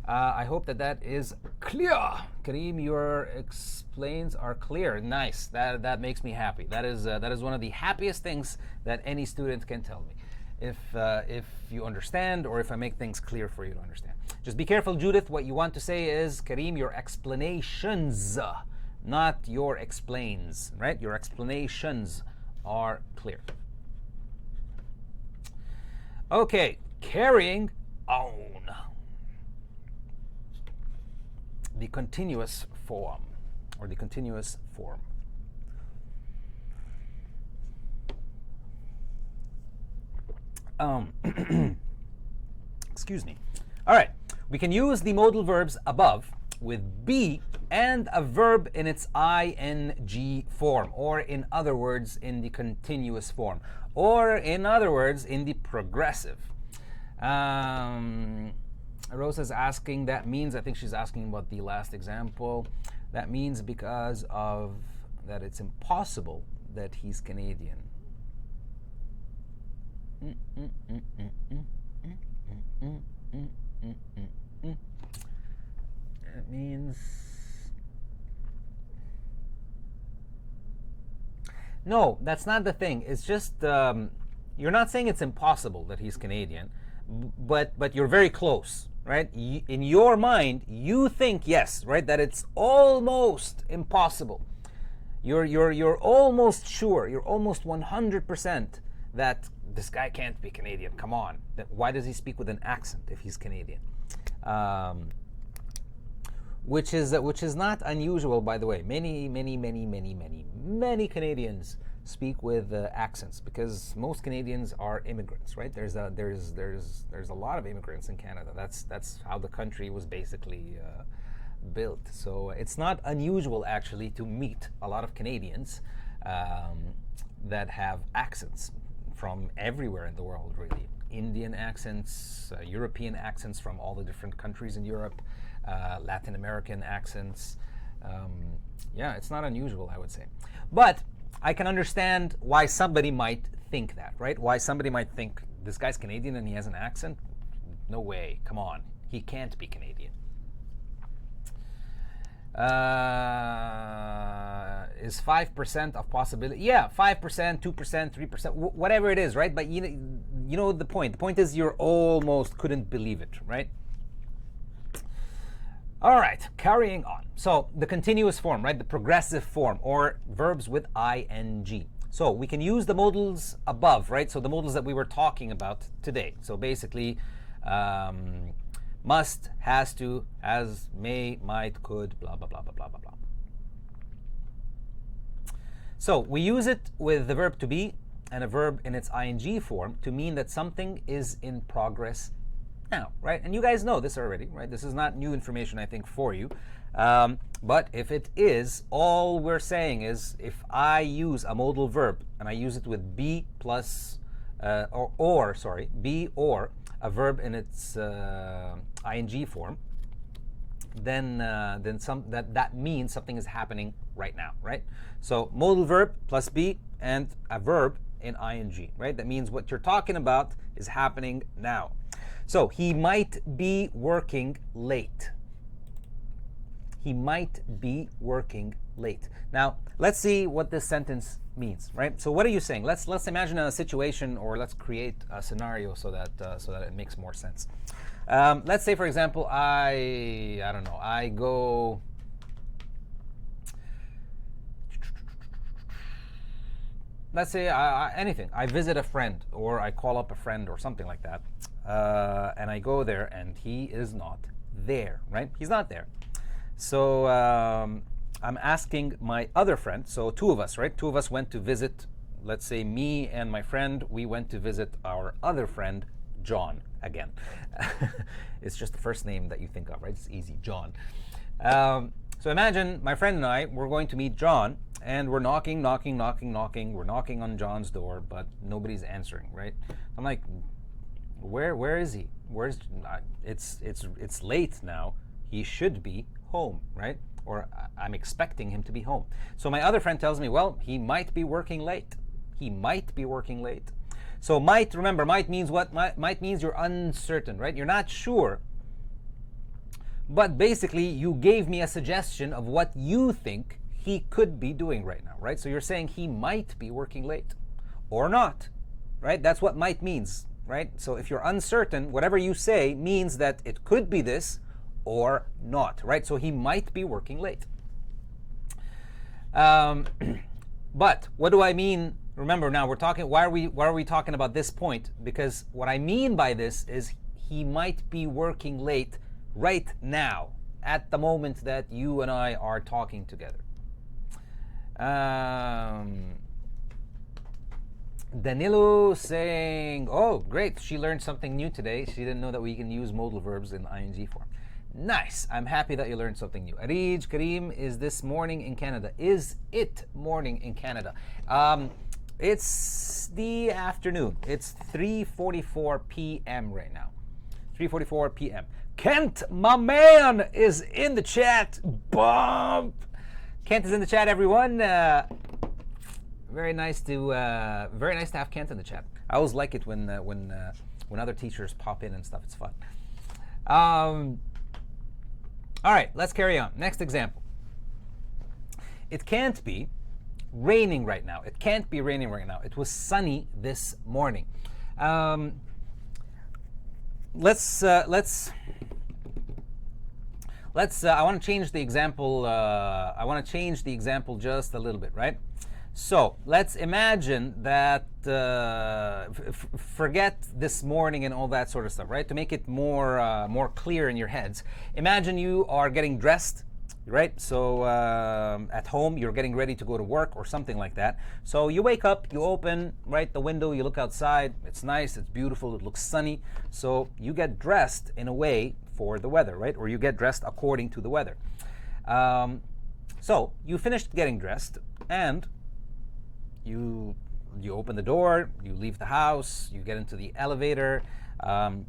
Speaker 3: I hope that is clear. Karim, your explains are clear. Nice. That makes me happy. That is one of the happiest things that any student can tell me. If you understand or if I make things clear for you to understand. Just be careful, Judith. What you want to say is, Karim, your explanations, not your explains, right? Your explanations are clear. Okay, carrying on. The continuous form, or the continuous form. Excuse me. All right, we can use the modal verbs above with be and a verb in its ing form, or in other words, in the continuous form, or in other words, in the progressive. Rosa's asking, that means, I think she's asking about the last example. That means because of that it's impossible that he's Canadian. It means no, that's not the thing. It's just you're not saying it's impossible that he's Canadian, but you're very close, right? In your mind, you think yes, right, that it's almost impossible. You're almost sure, you're almost 100% that this guy can't be Canadian. Come on. Why does he speak with an accent if he's Canadian? Which is not unusual, by the way. Many Canadians speak with accents because most Canadians are immigrants, right? There's a lot of immigrants in Canada. That's how the country was basically built. So it's not unusual actually to meet a lot of Canadians that have accents from everywhere in the world, really. Indian accents, European accents from all the different countries in Europe, Latin American accents. Yeah, it's not unusual, I would say. But I can understand why somebody might think that, right? Why somebody might think, this guy's Canadian and he has an accent? No way, come on. He can't be Canadian. Is 5% of possibility? Yeah, 5%, 2%, 3%, whatever it is, right? But you know the point. The point is you're almost couldn't believe it, right? All right, carrying on. So the continuous form, right? The progressive form, or verbs with ing. So we can use the modals above, right? So the modals that we were talking about today. So basically, must, has to, has, may, might, could, blah, blah, blah, blah, blah, blah, blah. So we use it with the verb to be and a verb in its ing form to mean that something is in progress now, right? And you guys know this already, right? This is not new information, I think, for you. But if it is, all we're saying is if I use a modal verb and I use it with be plus, be or a verb in its ing form, then that means something is happening right now, right? So modal verb plus be and a verb in ing, right? That means what you're talking about is happening now. So he might be working late. He might be working late. Now, let's see what this sentence means, right? So what are you saying? Let's imagine a situation, or let's create a scenario so that it makes more sense. Let's say, for example, I don't know, I go. Let's say anything. I visit a friend, or I call up a friend, or something like that, and I go there, and he is not there, right? He's not there. So I'm asking my other friend. So two of us, right? Two of us went to visit. Let's say me and my friend. We went to visit our other friend, John. Again, it's just the first name that you think of, right? It's easy, John. So imagine my friend and I, we're going to meet John, and we're knocking. We're knocking on John's door, but nobody's answering, right? I'm like, where is he? It's late now. He should be home, right? Or I'm expecting him to be home. So my other friend tells me, well, he might be working late. He might be working late. So might, remember, might means what? Might means you're uncertain, right? You're not sure. But basically, you gave me a suggestion of what you think he could be doing right now, right? So you're saying he might be working late or not, right? That's what might means, right? So if you're uncertain, whatever you say means that it could be this or not, right? So he might be working late. But what do I mean? Remember, now we're talking, why are we talking about this point? Because what I mean by this is he might be working late right now, at the moment that you and I are talking together. Danilo saying, oh, great, she learned something new today. She didn't know that we can use modal verbs in ing form. Nice. I'm happy that you learned something new. Arij, Karim, is this morning in Canada? Is it morning in Canada? It's the afternoon. It's 3:44 p.m. right now. 3:44 p.m. Kent, my man, is in the chat. Bump. Kent is in the chat, everyone. Very nice to have Kent in the chat. I always like it when other teachers pop in and stuff. It's fun. All right, let's carry on. Next example. It can't be raining right now. It can't be raining right now. It was sunny this morning. Let's I want to change the example. I want to change the example just a little bit, right? So let's imagine that, forget this morning and all that sort of stuff, right? To make it more clear in your heads, imagine you are getting dressed, right? So at home, you're getting ready to go to work or something like that. So you wake up, you open, right, the window, you look outside. It's nice, it's beautiful, it looks sunny. So you get dressed in a way for the weather, right? Or you get dressed according to the weather. So you finished getting dressed and you open the door, you leave the house, you get into the elevator,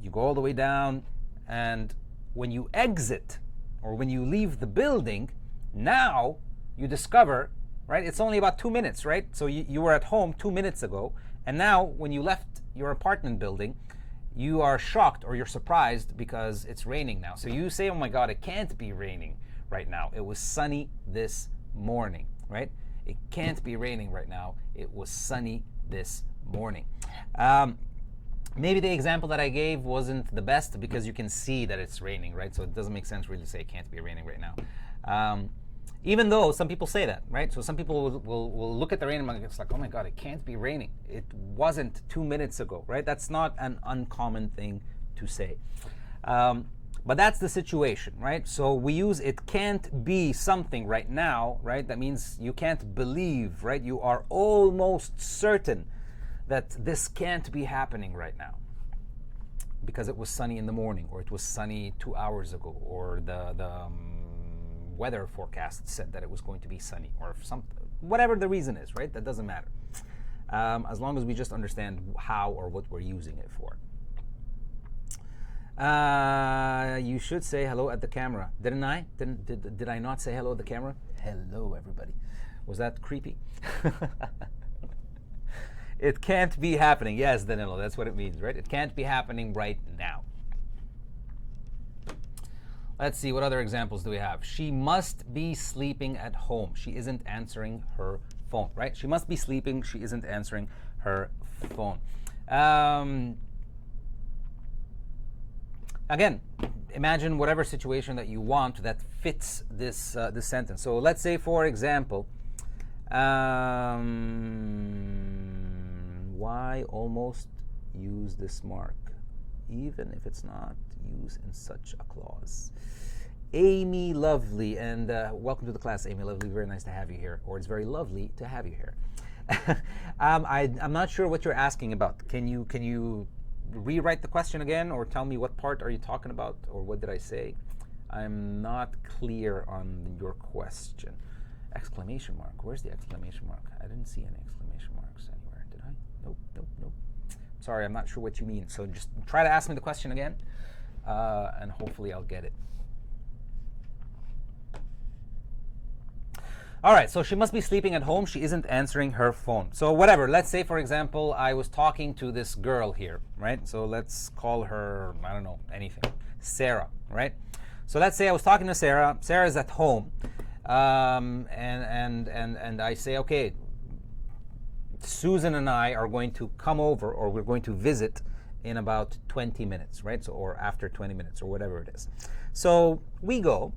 Speaker 3: you go all the way down, and when you exit or when you leave the building, now you discover, right, it's only about 2 minutes, right? So you were at home 2 minutes ago, and now when you left your apartment building, you are shocked or you're surprised because it's raining now. So you say, oh my God, it can't be raining right now. It was sunny this morning, right? It can't be raining right now. It was sunny this morning. Maybe the example that I gave wasn't the best because you can see that it's raining, right? So it doesn't make sense really to say it can't be raining right now. Even though some people say that, right? So some people will look at the rain and it's like, oh my God, it can't be raining. It wasn't 2 minutes ago, right? That's not an uncommon thing to say. But that's the situation, right? So we use it can't be something right now, right? That means you can't believe, right? You are almost certain that this can't be happening right now because it was sunny in the morning, or it was sunny 2 hours ago, or the weather forecast said that it was going to be sunny, or something, whatever the reason is, right? That doesn't matter. As long as we just understand how or what we're using it for. You should say hello at the camera. Didn't I? Did I not say hello at the camera? Hello, everybody. Was that creepy? It can't be happening. Yes, Danilo, that's what it means, right? It can't be happening right now. Let's see, what other examples do we have? She must be sleeping at home. She isn't answering her phone, right? She must be sleeping. She isn't answering her phone. Again, imagine whatever situation that you want that fits this this sentence. So let's say, for example, why almost use this mark, even if it's not used in such a clause? Amy Lovely, and welcome to the class, Amy Lovely. Very nice to have you here, or it's very lovely to have you here. I'm not sure what you're asking about. Can you rewrite the question again, or tell me what part are you talking about, or what did I say? I'm not clear on your question. Exclamation mark. Where's the exclamation mark? I didn't see any exclamation marks anywhere. Did I? Nope. Sorry, I'm not sure what you mean. So just try to ask me the question again, and hopefully I'll get it. All right, so she must be sleeping at home. She isn't answering her phone. So whatever, let's say, for example, I was talking to this girl here, right? So let's call her, I don't know, anything, Sarah, right? So let's say I was talking to Sarah. Sarah's at home, and I say, okay, Susan and I are going to come over, or we're going to visit in about 20 minutes, right? So, or after 20 minutes, or whatever it is. So we go,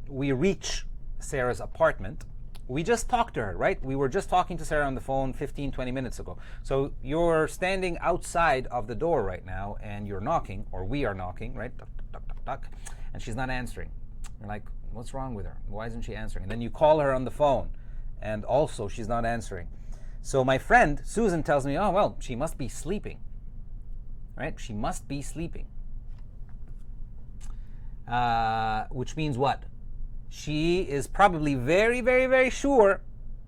Speaker 3: we reach Sarah's apartment. We just talked to her, right? We were just talking to Sarah on the phone 15, 20 minutes ago. So you're standing outside of the door right now, and you're knocking, or we are knocking, right? Tuck, tuck, tuck, tuck, and she's not answering. You're like, what's wrong with her? Why isn't she answering? And then you call her on the phone, and also she's not answering. So my friend, Susan, tells me, oh, well, she must be sleeping, right? She must be sleeping. Which means what? She is probably very, very, very sure,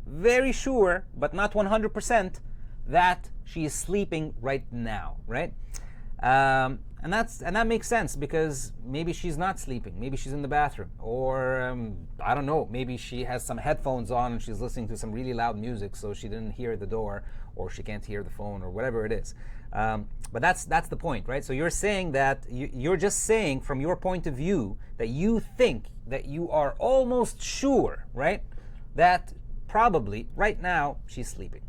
Speaker 3: but not 100%, that she is sleeping right now, right? And that makes sense, because maybe she's not sleeping. Maybe she's in the bathroom, or I don't know. Maybe she has some headphones on and she's listening to some really loud music, so she didn't hear the door, or she can't hear the phone, or whatever it is. But that's the point, right? So you're saying that you're just saying from your point of view that you think that you are almost sure, right, that probably right now she's sleeping.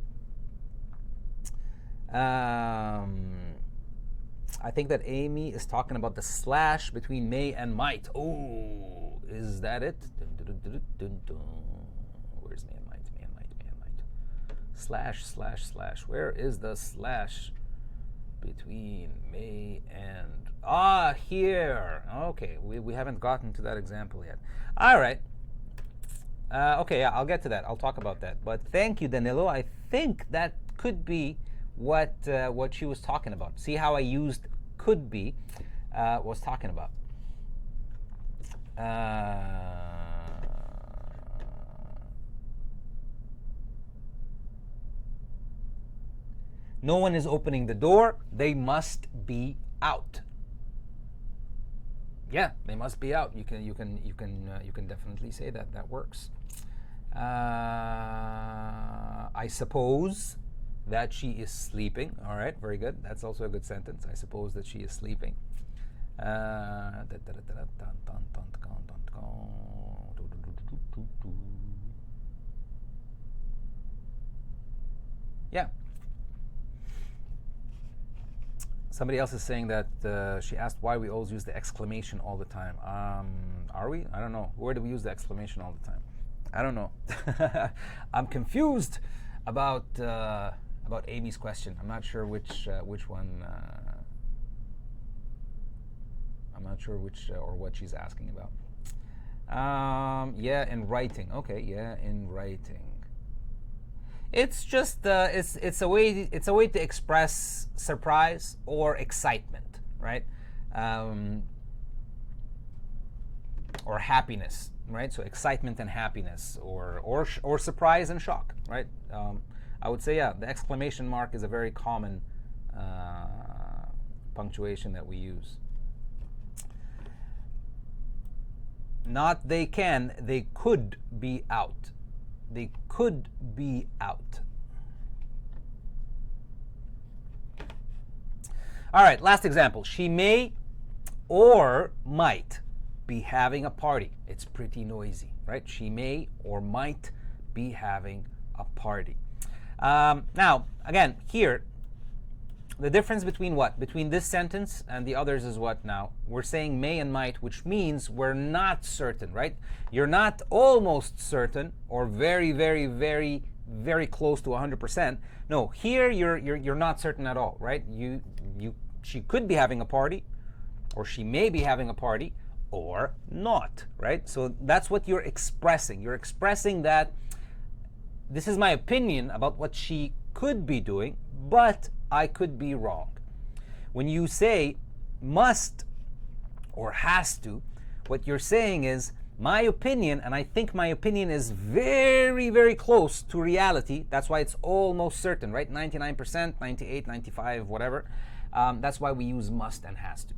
Speaker 3: I think that Amy is talking about the slash between may and might. Oh, is that it? Where's may and might? May and might, may and might. Slash, slash, slash. Where is the slash between may and... Ah, here. Okay, we haven't gotten to that example yet. All right. Okay, yeah, I'll get to that. I'll talk about that. But thank you, Danilo. I think that could be what she was talking about. See how I used could be, was talking about. No one is opening the door. They must be out. Yeah, they must be out. You can definitely say that. That works. I suppose that she is sleeping. All right, very good. That's also a good sentence. I suppose that she is sleeping. Yeah. Somebody else is saying that she asked why we always use the exclamation all the time. Are we? I don't know. Where do we use the exclamation all the time? I don't know. I'm confused about Amy's question. I'm not sure which one. I'm not sure which or what she's asking about. Yeah, in writing. Okay, yeah, in writing. It's just it's a way to express surprise or excitement, right? Or happiness, right? So excitement and happiness, or surprise and shock, right? I would say, yeah, the exclamation mark is a very common punctuation that we use. Not they can, they could be out. They could be out. All right, last example. She may or might be having a party. It's pretty noisy, right? She may or might be having a party. Now, again, here, the difference between what? Between this sentence and the others is what now? We're saying may and might, which means we're not certain, right? You're not almost certain or very, very, very, very close to 100%. No, here you're not certain at all, right? She could be having a party, or she may be having a party, or not, right? So that's what you're expressing. You're expressing that this is my opinion about what she could be doing, but I could be wrong. When you say must or has to, what you're saying is my opinion, and I think my opinion is very, very close to reality. That's why it's almost certain, right? 99%, 98, 95, whatever. That's why we use must and has to.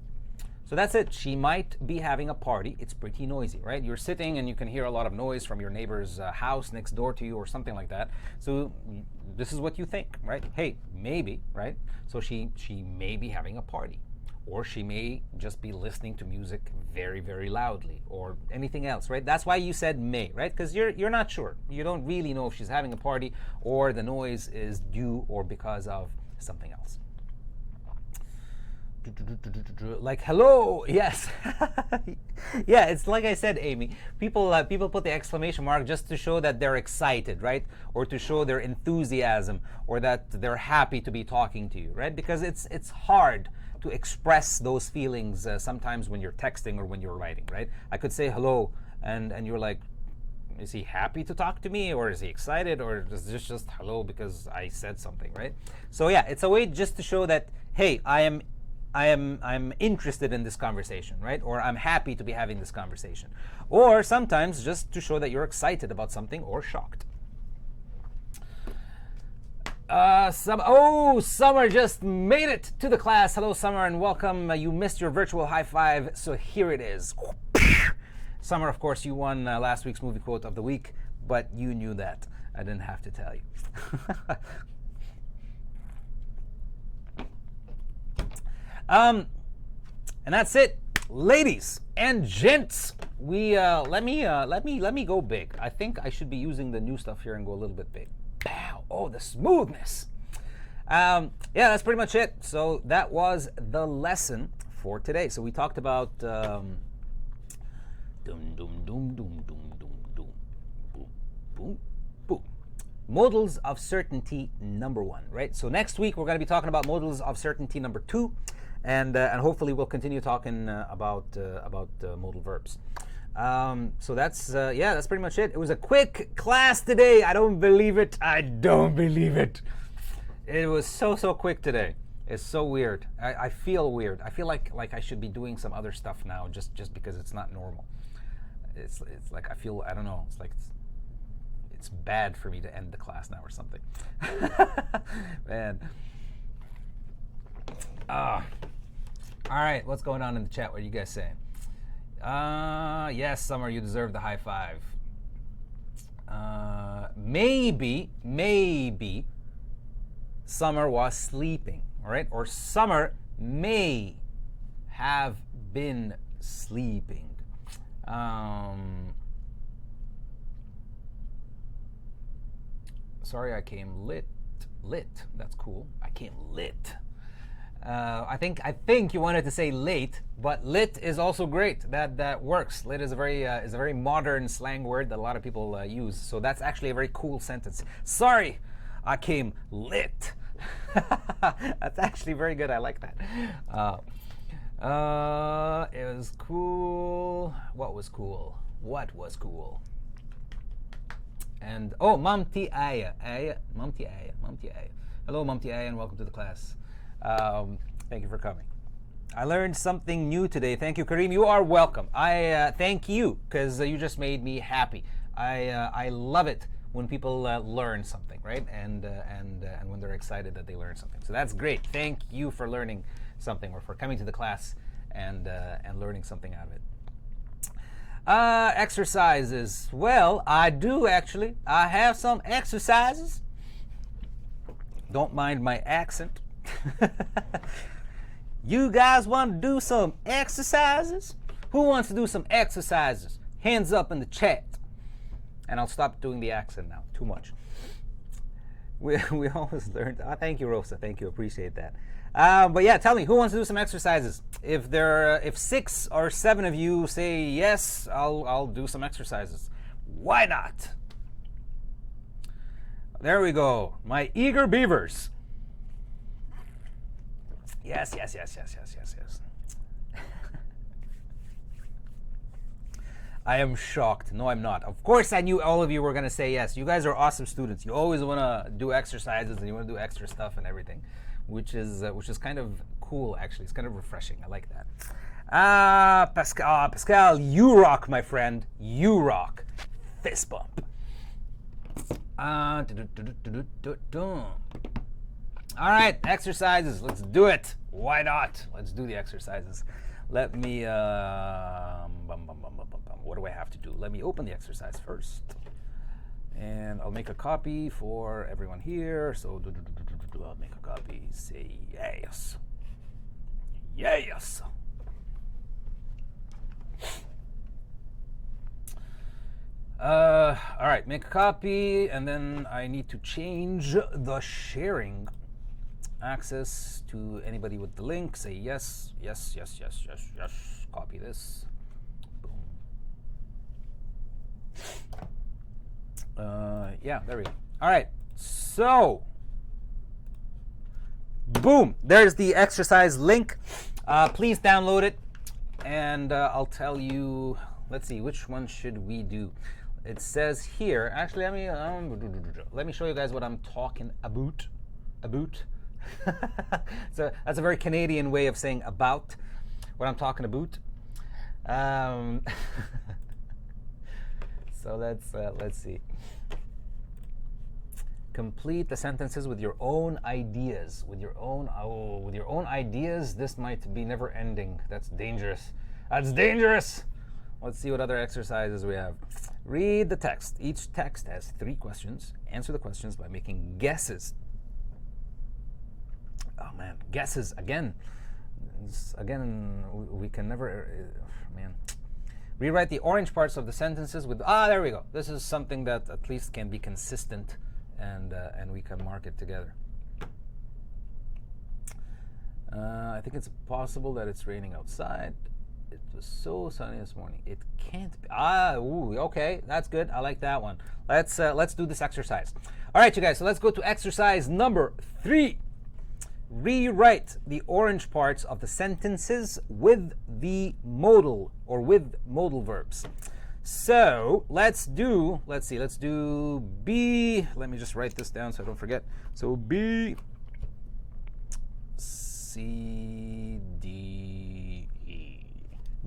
Speaker 3: So that's it. She might be having a party. It's pretty noisy, right? You're sitting and you can hear a lot of noise from your neighbor's house next door to you or something like that. So this is what you think, right? Hey, maybe, right? So she may be having a party, or she may just be listening to music very, very loudly, or anything else, right? That's why you said may, right? Because you're not sure. You don't really know if she's having a party or the noise is due or because of something else. Like hello, yes. Yeah, it's like I said, Amy, people put the exclamation mark just to show that they're excited, right? Or to show their enthusiasm, or that they're happy to be talking to you, right? Because it's hard to express those feelings sometimes when you're texting or when you're writing, right? I could say hello and you're like, is he happy to talk to me, or is he excited, or is this just hello because I said something, right? So yeah, it's a way just to show that, hey, I'm interested in this conversation, right? Or I'm happy to be having this conversation. Or sometimes just to show that you're excited about something or shocked. Summer just made it to the class. Hello, Summer, and welcome. You missed your virtual high five, so here it is. Summer, of course, you won last week's movie quote of the week, but you knew that. I didn't have to tell you. And that's it, ladies and gents. We let me go big. I think I should be using the new stuff here and go a little bit big. Pow! Oh, the smoothness. Yeah, that's pretty much it. So that was the lesson for today. So we talked about doom, doom, doom, doom, doom, doom, doom, boom, boom, boom. Modals of certainty number 1, right? So next week we're going to be talking about modals of certainty number 2, and hopefully we'll continue talking about modal verbs. So that's that's pretty much it. It was a quick class today. I don't believe it. I don't believe it. It was so quick today. It's so weird. I feel weird. I feel like I should be doing some other stuff now just because it's not normal. It's like I feel, I don't know. It's like it's bad for me to end the class now or something. Man. All right, what's going on in the chat? What are you guys saying? Yes, Summer, you deserve the high five. Maybe Summer was sleeping, all right? Or Summer may have been sleeping. Sorry, I came lit. That's cool. I came lit. I think you wanted to say late, but lit is also great. That works. Lit is a very modern slang word that a lot of people use. So that's actually a very cool sentence. Sorry, I came lit. That's actually very good. I like that. It was cool. What was cool? What was cool? And Mamti Aya. Mamti Aya. Hello, Mamti Aya, and welcome to the class. Thank you for coming. I learned something new today. Thank you, Karim. You are welcome. I thank you because you just made me happy. I love it when people learn something, right? And when they're excited that they learn something. So that's great. Thank you for learning something, or for coming to the class and learning something out of it. Exercises. Well, I do actually. I have some exercises. Don't mind my accent. You guys want to do some exercises? Who wants to do some exercises? Hands up in the chat. And I'll stop doing the accent now. Too much. We always learned. Thank you, Rosa. Thank you. Appreciate that. But yeah, tell me, who wants to do some exercises? If 6 or 7 of you say yes, I'll do some exercises. Why not? There we go. My eager beavers. Yes. I am shocked. No, I'm not. Of course, I knew all of you were going to say yes. You guys are awesome students. You always want to do exercises and you want to do extra stuff and everything, which is kind of cool, actually. It's kind of refreshing. I like that. Pascal, you rock, my friend. You rock. Fist bump. All right, exercises. Let's do it. Why not? Let's do the exercises. Let me, what do I have to do? Let me open the exercise first. And I'll make a copy for everyone here. So I'll make a copy. Say yes. Yes. All right, make a copy, and then I need to change the sharing access to anybody with the link. Say yes. Copy this. Boom. Yeah, there we go. All right, so boom, there's the exercise link. Please download it, and I'll tell you. Let's see, which one should we do? It says here. Actually, let me show you guys what I'm talking about. So that's a very Canadian way of saying about. What I'm talking about. So let's see. Complete the sentences with your own ideas. With your own ideas. This might be never ending. That's dangerous. That's dangerous. Let's see what other exercises we have. Read the text. Each text has 3 questions. Answer the questions by making guesses. Oh man, guesses again. We can never, man. Rewrite the orange parts of the sentences with, there we go. This is something that at least can be consistent, and we can mark it together. I think it's possible that it's raining outside. It was so sunny this morning. It can't be. Okay, that's good. I like that one. Let's do this exercise. All right, you guys. So let's go to exercise number 3. Rewrite the orange parts of the sentences with the modal or with modal verbs. So let's do B. Let me just write this down so I don't forget. So B, C, D, E.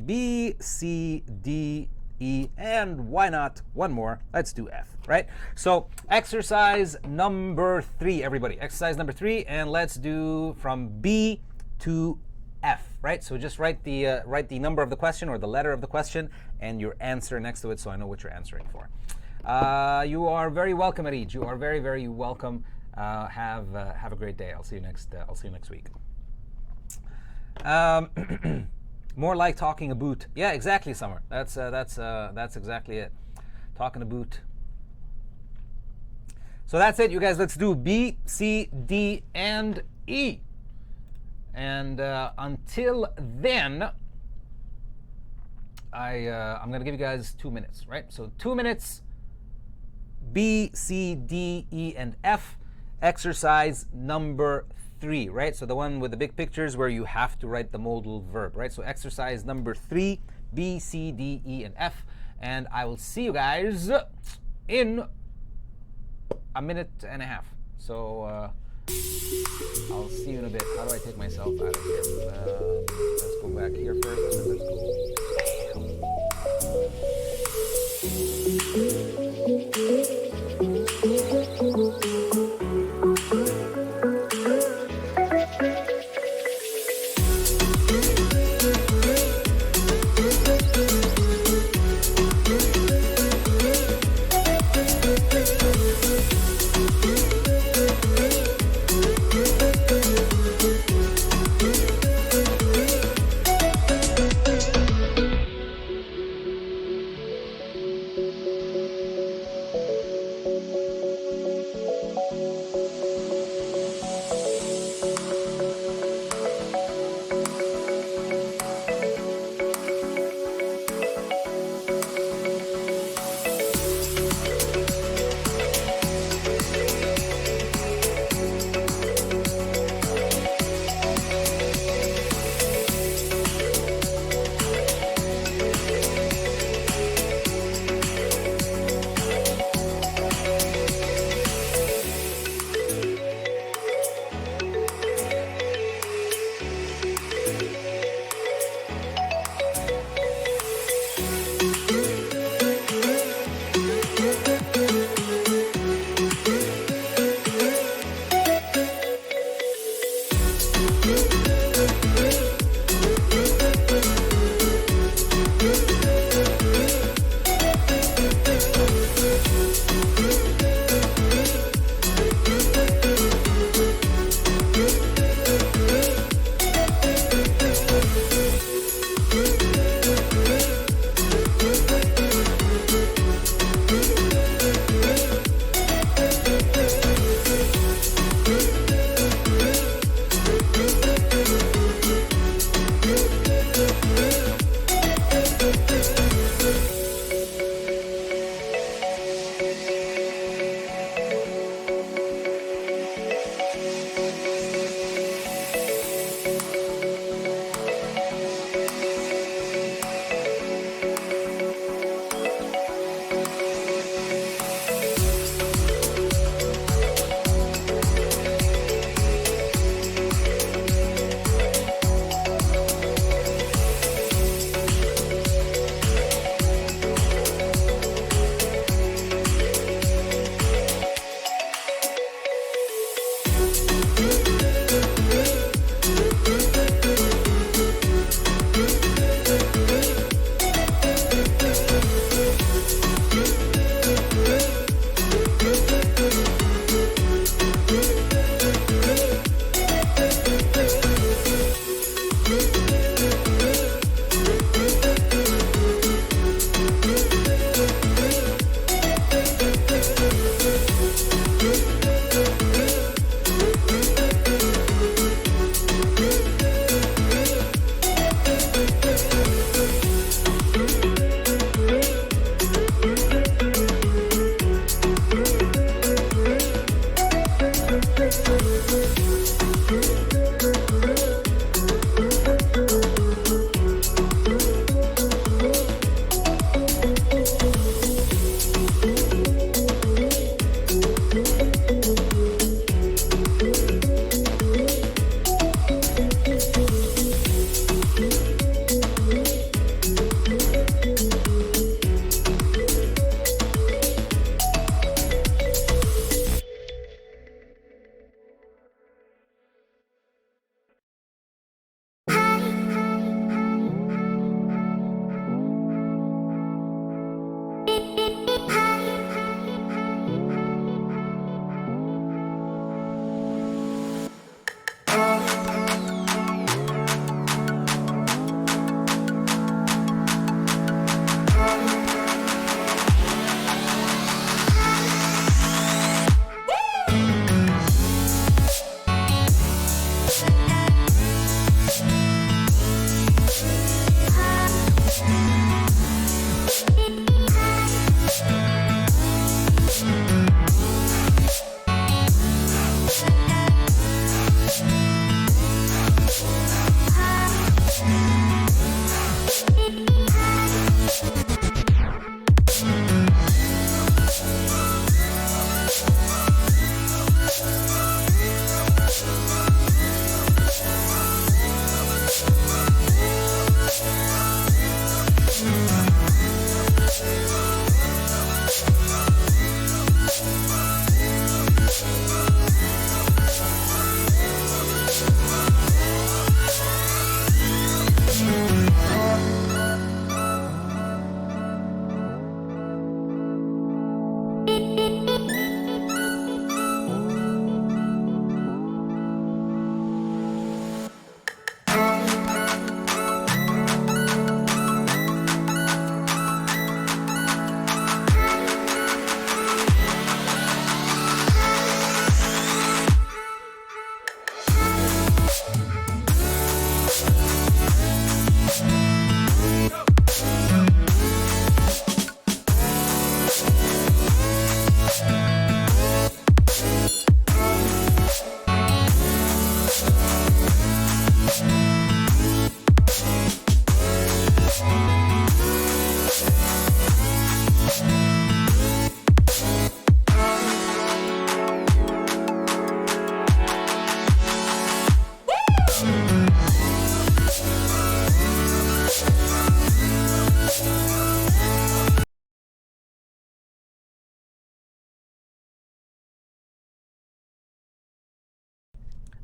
Speaker 3: B, C, D, E, and why not one more? Let's do F, right? So exercise number 3, everybody. Exercise number 3, and let's do from B to F, right? So just write the number of the question or the letter of the question and your answer next to it, so I know what you're answering for. You are very welcome, Arid. You are very, very welcome. Have a great day. I'll see you next week. More like talking about. Yeah, exactly, Summer. That's exactly it. Talking about. So that's it, you guys. Let's do B, C, D, and E. And until then, I'm going to give you guys 2 minutes, right? So 2 minutes, B, C, D, E, and F. Exercise number 3, right? So the one with the big pictures where you have to write the modal verb, right? So exercise number 3, B, C, D, E, and F. And I will see you guys in a minute and a half. So I'll see you in a bit. How do I take myself out of here? Let's go back here first, and then let's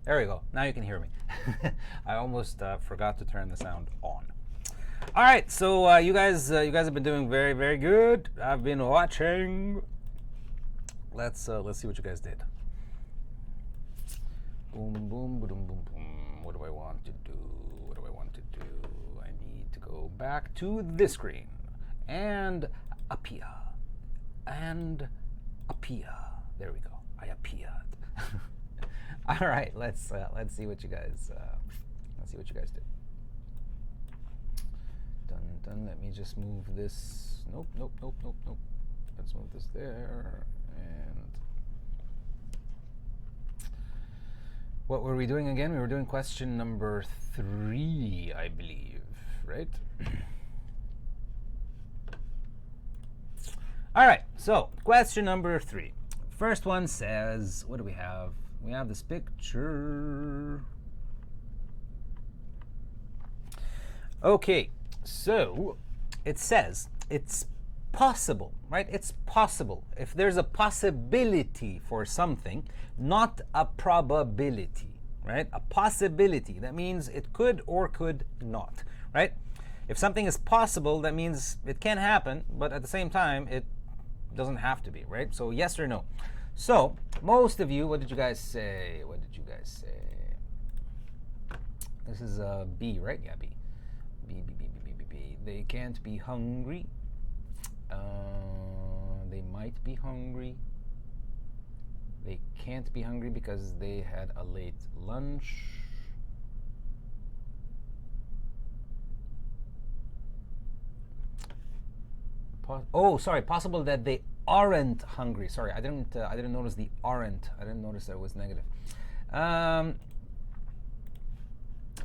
Speaker 3: There we go. Now you can hear me. I almost forgot to turn the sound on. All right, so you guys have been doing very, very good. I've been watching. Let's see what you guys did. Boom, boom, boom, boom, boom. What do I want to do? What do I want to do? I need to go back to this screen and appear and appear. There we go. I appeared. All right, let's see what you guys did. Done. Let me just move this. Nope. Let's move this there. And what were we doing again? We were doing question number 3, I believe, right? All right, so question number 3. First one says, what do we have? We have this picture. Okay, so it says it's possible, right? It's possible. If there's a possibility for something, not a probability, right? A possibility, that means it could or could not, right? If something is possible, that means it can happen, but at the same time, it doesn't have to be, right? So yes or no. So most of you, what did you guys say? This is B, right? Yeah, B. B. They can't be hungry. They might be hungry. They can't be hungry because they had a late lunch. Possible that they aren't hungry. Sorry, I didn't notice the aren't. I didn't notice that it was negative.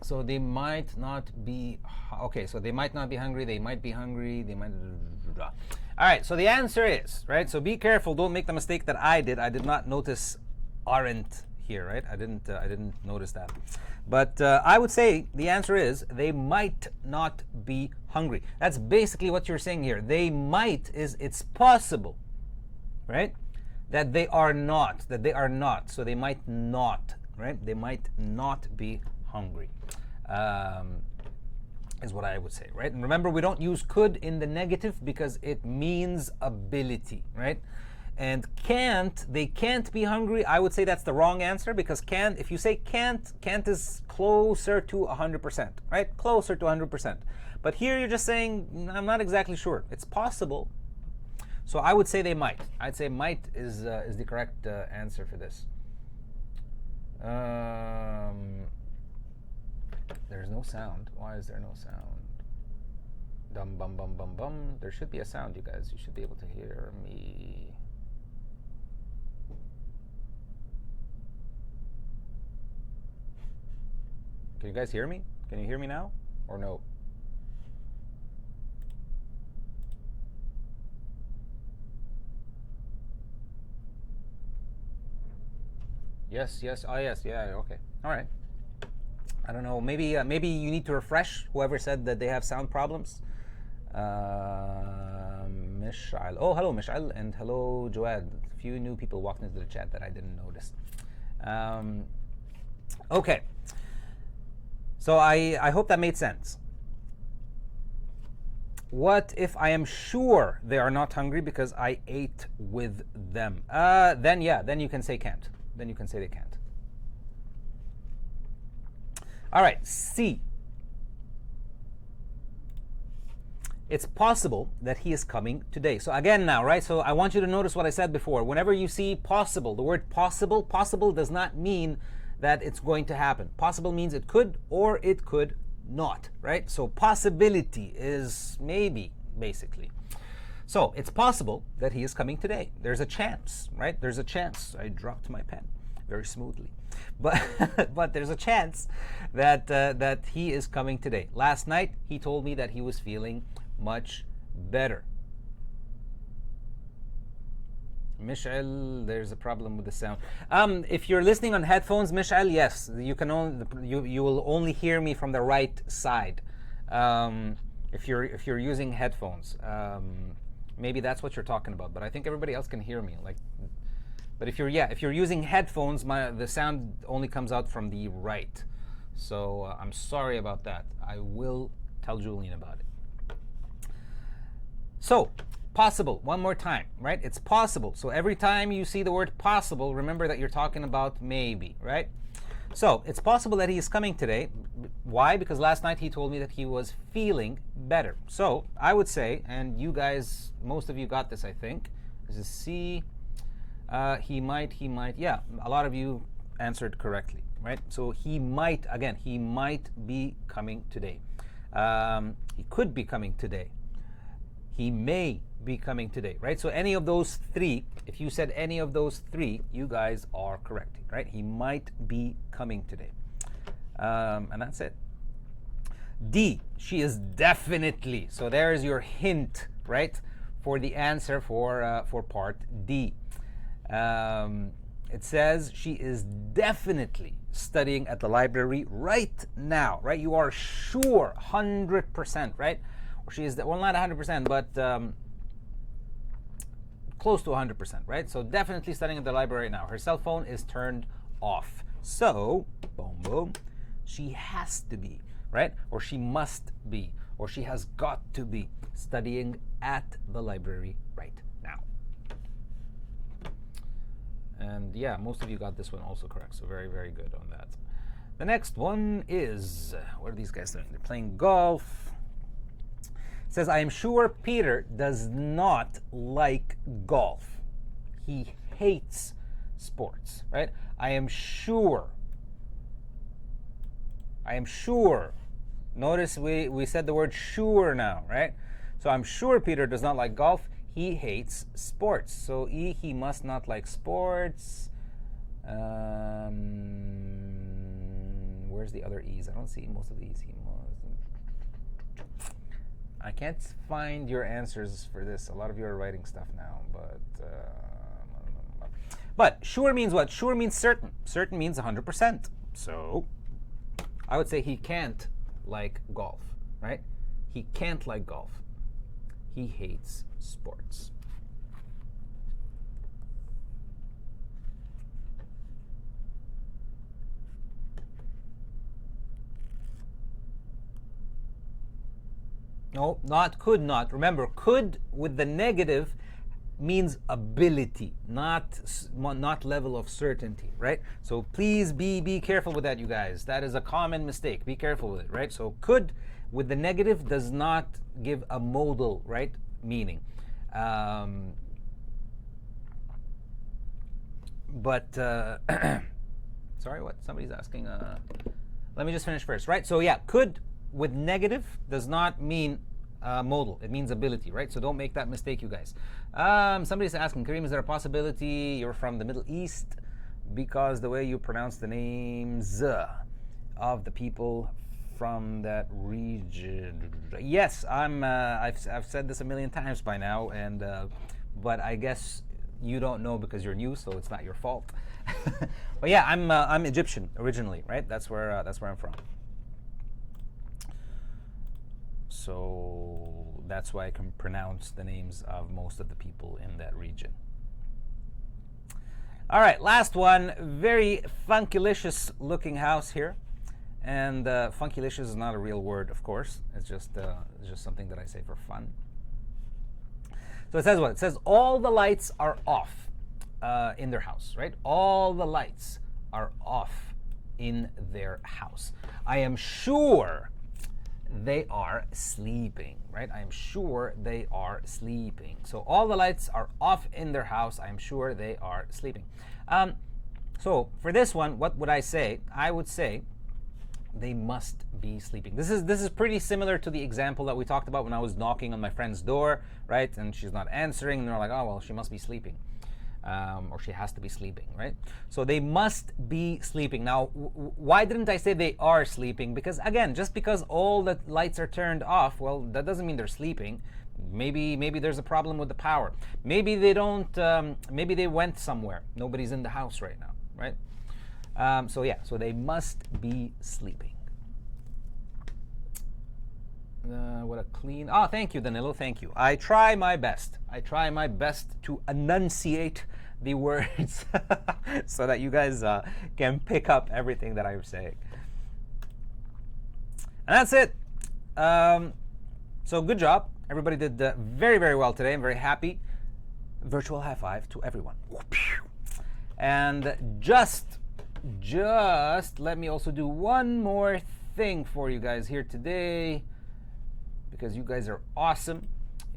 Speaker 3: So they might not be. Okay, so they might not be hungry. They might be hungry. They might. All right. So the answer is right. So be careful. Don't make the mistake that I did. I did not notice aren't here. Right. I didn't notice that. But I would say the answer is they might not be hungry. That's basically what you're saying here. They might is it's possible, right? That they are not. So they might not, right? They might not be hungry. Is what I would say, right? And remember, we don't use could in the negative because it means ability, right? And they can't be hungry. I would say that's the wrong answer because if you say can't is closer to 100%, right? Closer to 100%. But here you're just saying, I'm not exactly sure. It's possible. So I would say they might. I'd say might is the correct answer for this. There's no sound. Why is there no sound? Dum bum bum bum bum. There should be a sound, you guys. You should be able to hear me. Can you guys hear me? Can you hear me now? Or no? Yes. Oh, yes. Yeah. Okay. All right. I don't know. Maybe you need to refresh. Whoever said that they have sound problems. Mish'al. Oh, hello, Mish'al, and hello, Joad. A few new people walked into the chat that I didn't notice. Okay. So I hope that made sense. What if I am sure they are not hungry because I ate with them? Then you can say can't. Then you can say they can't. All right, C. It's possible that he is coming today. So again now, right? So I want you to notice what I said before. Whenever you see possible, the word possible does not mean that it's going to happen. Possible means it could or it could not, right? So possibility is maybe, basically. So it's possible that he is coming today. There's a chance, right? There's a chance. I dropped my pen very smoothly. But there's a chance that he is coming today. Last night, he told me that he was feeling much better. Mish'al, there's a problem with the sound. If you're listening on headphones, Mish'al, yes, you will only hear me from the right side. If you're using headphones, maybe that's what you're talking about. But I think everybody else can hear me. Like But if you're using headphones, the sound only comes out from the right. So I'm sorry about that. I will tell Julian about it. So, possible, one more time, right? It's possible. So every time you see the word possible, remember that you're talking about maybe, right? So it's possible that he is coming today. Why? Because last night he told me that he was feeling better. So I would say, and you guys, most of you got this, I think. This is C. He might. Yeah, a lot of you answered correctly, right? So he might be coming today. He could be coming today. He may be coming today, right? So any of those three, if you said any of those three, you guys are correct, right? He might be coming today. And that's it. D, she is definitely. So there's your hint, right? For the answer for part D. It says she is definitely studying at the library right now, right? You are sure, 100%, right? Or she is, well, not 100%, but close to 100%, right? So definitely studying at the library right now. Her cell phone is turned off. So, boom, boom, she has to be, right? Or she must be, or she has got to be studying at the library right now. And yeah, most of you got this one also correct. So very, very good on that. The next one is, what are these guys doing? They're playing golf. It says, I am sure Peter does not like golf. He hates sports, right? I am sure. Notice we said the word sure now, right? So I'm sure Peter does not like golf. He hates sports. So E, he must not like sports. Where's the other E's? I don't see most of these. He must. I can't find your answers for this. A lot of you are writing stuff now, but sure means what? Sure means certain. Certain means 100%. So I would say he can't like golf, right? He can't like golf. He hates sports. No, not could not. Remember, could with the negative means ability, not level of certainty, right? So please be careful with that, you guys. That is a common mistake. Be careful with it, right? So could with the negative does not give a modal, right, meaning. Sorry, what? Somebody's asking. Let me just finish first, right? So yeah, could with negative does not mean modal. It means ability, right? So don't make that mistake, you guys. Somebody's asking, Karim, is there a possibility you're from the Middle East? Because the way you pronounce the names of the people from that region. Yes, I've said this a million times by now, and but I guess you don't know because you're new, so it's not your fault. But yeah, I'm Egyptian originally, right? That's where I'm from. So that's why I can pronounce the names of most of the people in that region. All right, last one. Very funkylicious looking house here. And funkylicious is not a real word, of course. It's just something that I say for fun. So it says what? It says all the lights are off in their house, right? All the lights are off in their house. I am sure they are sleeping, right? I am sure they are sleeping. So all the lights are off in their house. I am sure they are sleeping. So for this one, what would I say? I would say they must be sleeping. This is pretty similar to the example that we talked about when I was knocking on my friend's door, right? And she's not answering, and they're like, oh, well, she must be sleeping. Or she has to be sleeping, right? So they must be sleeping. Now, why didn't I say they are sleeping? Because again, just because all the lights are turned off, well, that doesn't mean they're sleeping. Maybe there's a problem with the power. Maybe they don't. Maybe they went somewhere. Nobody's in the house right now, right? So yeah, so they must be sleeping. What a clean. Oh, thank you, Danilo. Thank you. I try my best. I try my best to enunciate the words so that you guys can pick up everything that I'm saying. And that's it. So good job. Everybody did very, very well today. I'm very happy. Virtual high five to everyone. And just let me also do one more thing for you guys here today, because you guys are awesome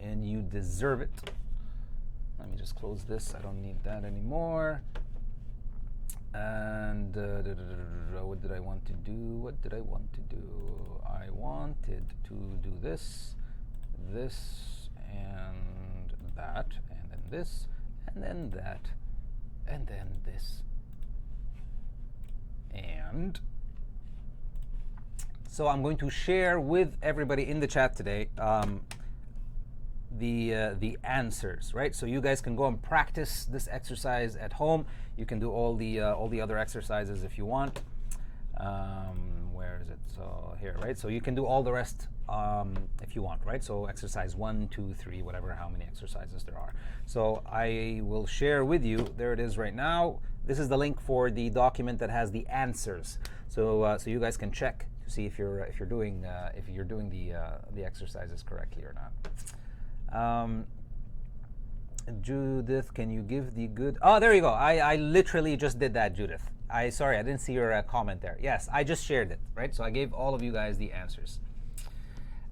Speaker 3: and you deserve it. Let me just close this. I don't need that anymore. And what did I want to do? What did I want to do? I wanted to do this, and that, and then this, and then that, and then this. And so I'm going to share with everybody in the chat today the answers, right? So you guys can go and practice this exercise at home. You can do all the other exercises if you want. Where is it? So here, right? So you can do all the rest if you want, right? So exercise 1, 2, 3, whatever, how many exercises there are. So I will share with you. There it is right now. This is the link for the document that has the answers. So so you guys can check to see if you're doing the exercises correctly or not. Judith, can you give the good? Oh, there you go. I literally just did that, Judith. Sorry, I didn't see your comment there. Yes, I just shared it, right? So I gave all of you guys the answers.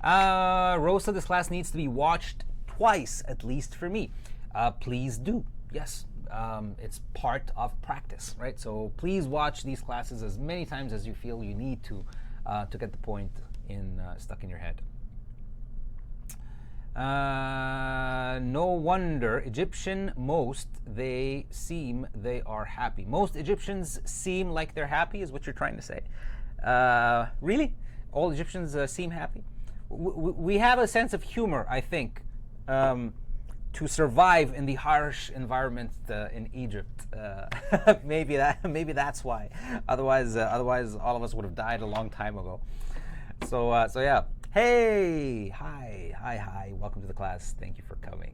Speaker 3: Rosa, this class needs to be watched twice, at least for me. Please do. Yes, it's part of practice, right? So please watch these classes as many times as you feel you need to get the point stuck in your head. No wonder Egyptian they are happy. Most Egyptians seem like they're happy, is what you're trying to say. Really? All Egyptians seem happy? We have a sense of humor, I think, to survive in the harsh environment in Egypt. Maybe that's why. Otherwise, all of us would have died a long time ago. So yeah. Hey, hi. Welcome to the class. Thank you for coming.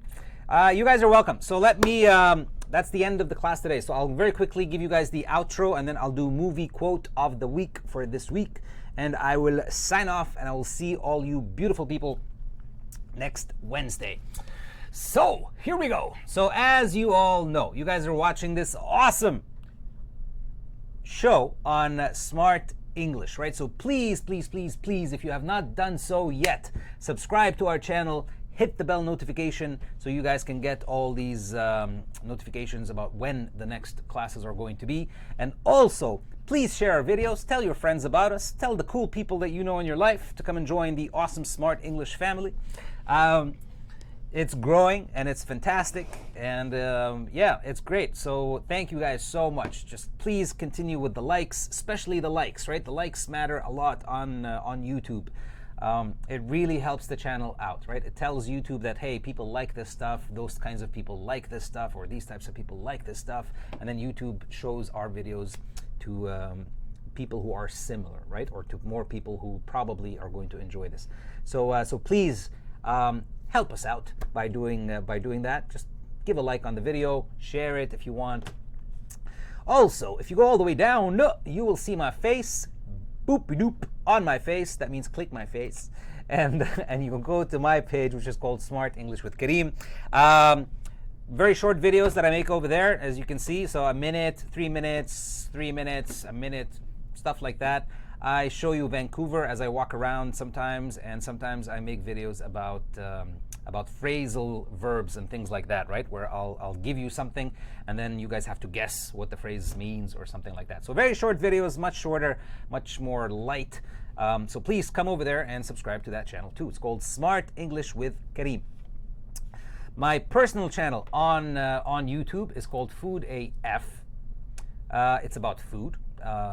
Speaker 3: You guys are welcome. So let me, that's the end of the class today. So I'll very quickly give you guys the outro, and then I'll do movie quote of the week for this week. And I will sign off, and I will see all you beautiful people next Wednesday. So here we go. So as you all know, you guys are watching this awesome show on Smrt English, right? So please, if you have not done so yet, subscribe to our channel, hit the bell notification so you guys can get all these notifications about when the next classes are going to be. And also, please share our videos, tell your friends about us, tell the cool people that you know in your life to come and join the awesome Smrt English family. It's growing and it's fantastic, and yeah, it's great. So thank you guys so much. Just please continue with the likes, especially the likes, right? The likes matter a lot on YouTube. It really helps the channel out, right? It tells YouTube that, hey, people like this stuff, those kinds of people like this stuff, or these types of people like this stuff, and then YouTube shows our videos to people who are similar, right? Or to more people who probably are going to enjoy this. So so please help us out by doing that. Just give a like on the video, share it if you want. Also, if you go all the way down, you will see my face, boop-a-doop, on my face. That means click my face, and you can go to my page, which is called Smrt English with Karim. Very short videos that I make over there, as you can see. So a minute, 3 minutes, 3 minutes, a minute, stuff like that. I show you Vancouver as I walk around sometimes, and sometimes I make videos about phrasal verbs and things like that, right? Where I'll give you something, and then you guys have to guess what the phrase means or something like that. So very short videos, much shorter, much more light. So please come over there and subscribe to that channel too. It's called Smrt English with Karim. My personal channel on YouTube is called Food AF. It's about food.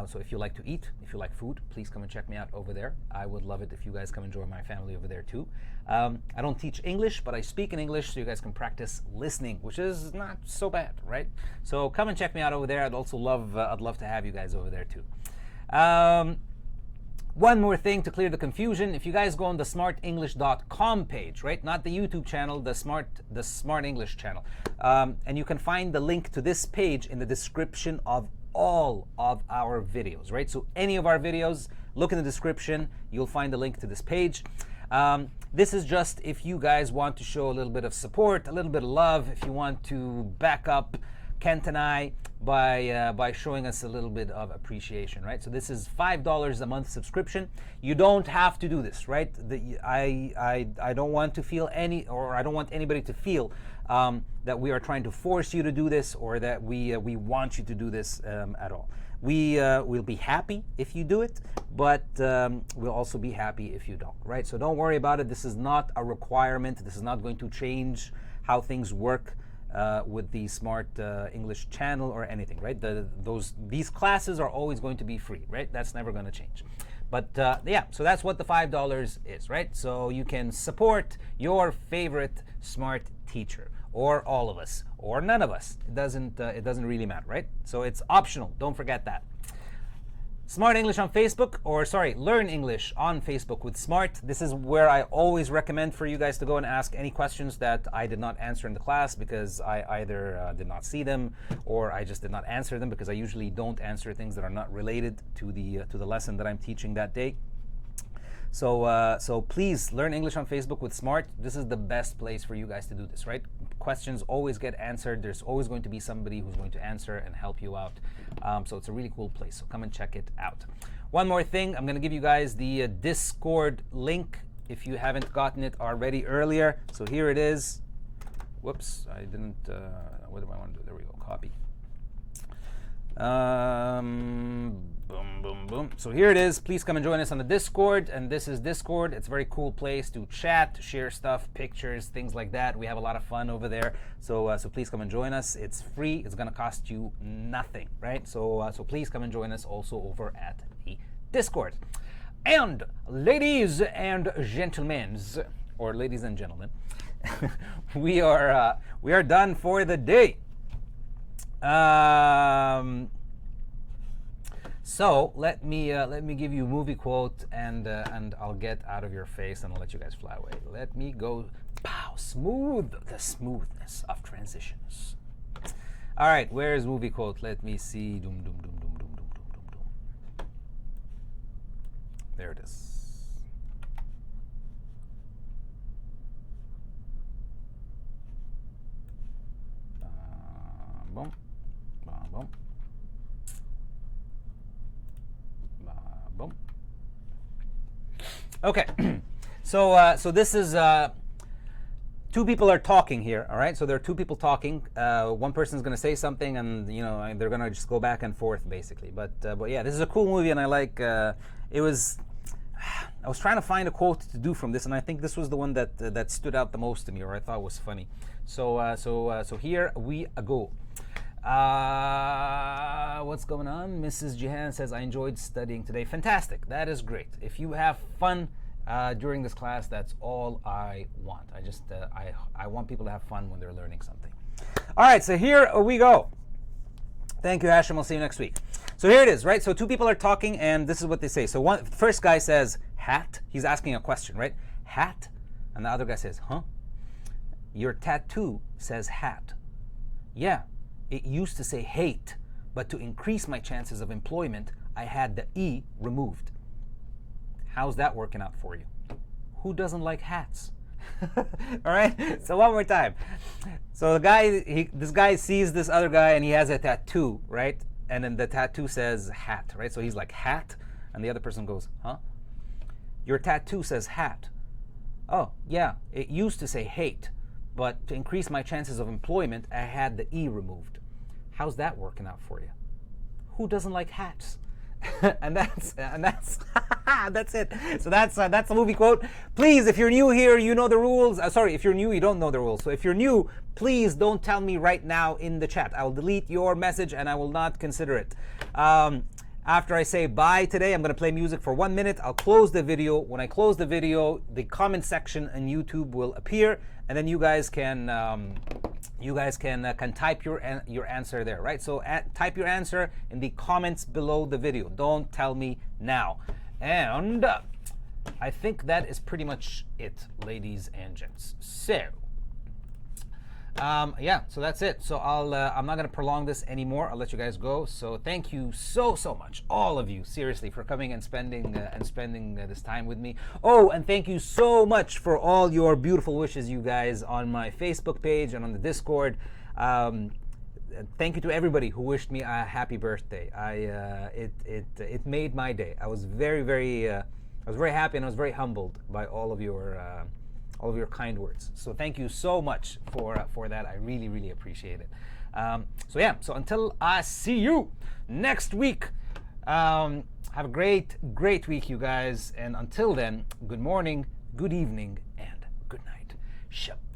Speaker 3: So if you like to eat, if you like food, please come and check me out over there. I would love it if you guys come and join my family over there too. I don't teach English, but I speak in English so you guys can practice listening, which is not so bad, right? So come and check me out over there. I'd also love to have you guys over there too. One more thing to clear the confusion. If you guys go on the smartenglish.com page, right, not the YouTube channel, the Smart English channel, and you can find the link to this page in the description of all of our videos, right? So any of our videos, look in the description, you'll find the link to this page. This is just if you guys want to show a little bit of support, a little bit of love, if you want to back up Kent and I by showing us a little bit of appreciation, right? So this is $5 a month subscription. You don't have to do this, right? I don't want to feel I don't want anybody to feel that we are trying to force you to do this, or that we want you to do this at all. We'll be happy if you do it, but we'll also be happy if you don't, right? So don't worry about it. This is not a requirement. This is not going to change how things work with the Smart English channel or anything, right? These classes are always going to be free, right? That's never going to change. But yeah, so that's what the $5 is, right? So you can support your favorite smart teacher, or all of us, or none of us. It doesn't really matter, right? So it's optional. Don't forget that. Smart English on Facebook, or sorry, Learn English on Facebook with Smart. This is where I always recommend for you guys to go and ask any questions that I did not answer in the class, because I either did not see them, or I just did not answer them, because I usually don't answer things that are not related to the lesson that I'm teaching that day. So please learn English on Facebook with Smart. This is the best place for you guys to do this, right? Questions always get answered. There's always going to be somebody who's going to answer and help you out. So it's a really cool place. So come and check it out. One more thing, I'm going to give you guys the Discord link if you haven't gotten it already earlier. So here it is. Whoops, I didn't. What do I want to do? There we go. Copy. Boom, boom, boom. So here it is. Please come and join us on the Discord. And this is Discord. It's a very cool place to chat, share stuff, pictures, things like that. We have a lot of fun over there. So please come and join us. It's free. It's going to cost you nothing, right? So please come and join us also over at the Discord. And ladies and gentlemen, or ladies and gentlemen, we are done for the day. So let me give you a movie quote, and I'll get out of your face and I'll let you guys fly away. Let me go. Pow! Smooth, the smoothness of transitions. All right, where is movie quote? Let me see. Doom, doom, doom, doom, doom, doom, doom, doom, doom. There it is. Boom, boom. Boom. Okay, so this is two people are talking here. All right, so there are two people talking. One person's going to say something, and they're going to just go back and forth basically. But yeah, this is a cool movie, and I like. It was. I was trying to find a quote to do from this, and I think this was the one that stood out the most to me, or I thought was funny. So here we go. What's going on? Mrs. Jihan says, I enjoyed studying today. Fantastic. That is great. If you have fun during this class, that's all I want. I want people to have fun when they're learning something. All right, so here we go. Thank you, Hashim. I'll see you next week. So here it is, right? So two people are talking, and this is what they say. So first guy says, hat. He's asking a question, right? Hat. And the other guy says, huh? Your tattoo says hat. Yeah. It used to say hate, but to increase my chances of employment, I had the E removed. How's that working out for you? Who doesn't like hats? All right, so one more time. So this guy sees this other guy, and he has a tattoo, right? And then the tattoo says hat, right? So he's like, hat? And the other person goes, huh? Your tattoo says hat. Oh, yeah, it used to say hate, but to increase my chances of employment, I had the E removed. How's that working out for you? Who doesn't like hats? and that's that's it. So that's the movie quote. Please, if you're new here, you know the rules. Sorry, if you're new, you don't know the rules. So if you're new, please don't tell me right now in the chat. I will delete your message and I will not consider it. After I say bye today, I'm going to play music for 1 minute. I'll close the video. When I close the video, the comment section on YouTube will appear, and then you guys can type your answer there, right? So type your answer in the comments below the video. Don't tell me now. And I think that is pretty much it, ladies and gents. So, yeah, so that's it. So I'm not gonna prolong this anymore. I'll let you guys go. So thank you so much, all of you, seriously, for coming and spending this time with me. Oh, and thank you so much for all your beautiful wishes, you guys, on my Facebook page and on the Discord. Thank you to everybody who wished me a happy birthday. It made my day. I was very happy, and I was very humbled by all of your kind words. So thank you so much for that. I really appreciate it. So yeah. So until I see you next week, have a great week, you guys. And until then, good morning, good evening, and good night. Shabbat.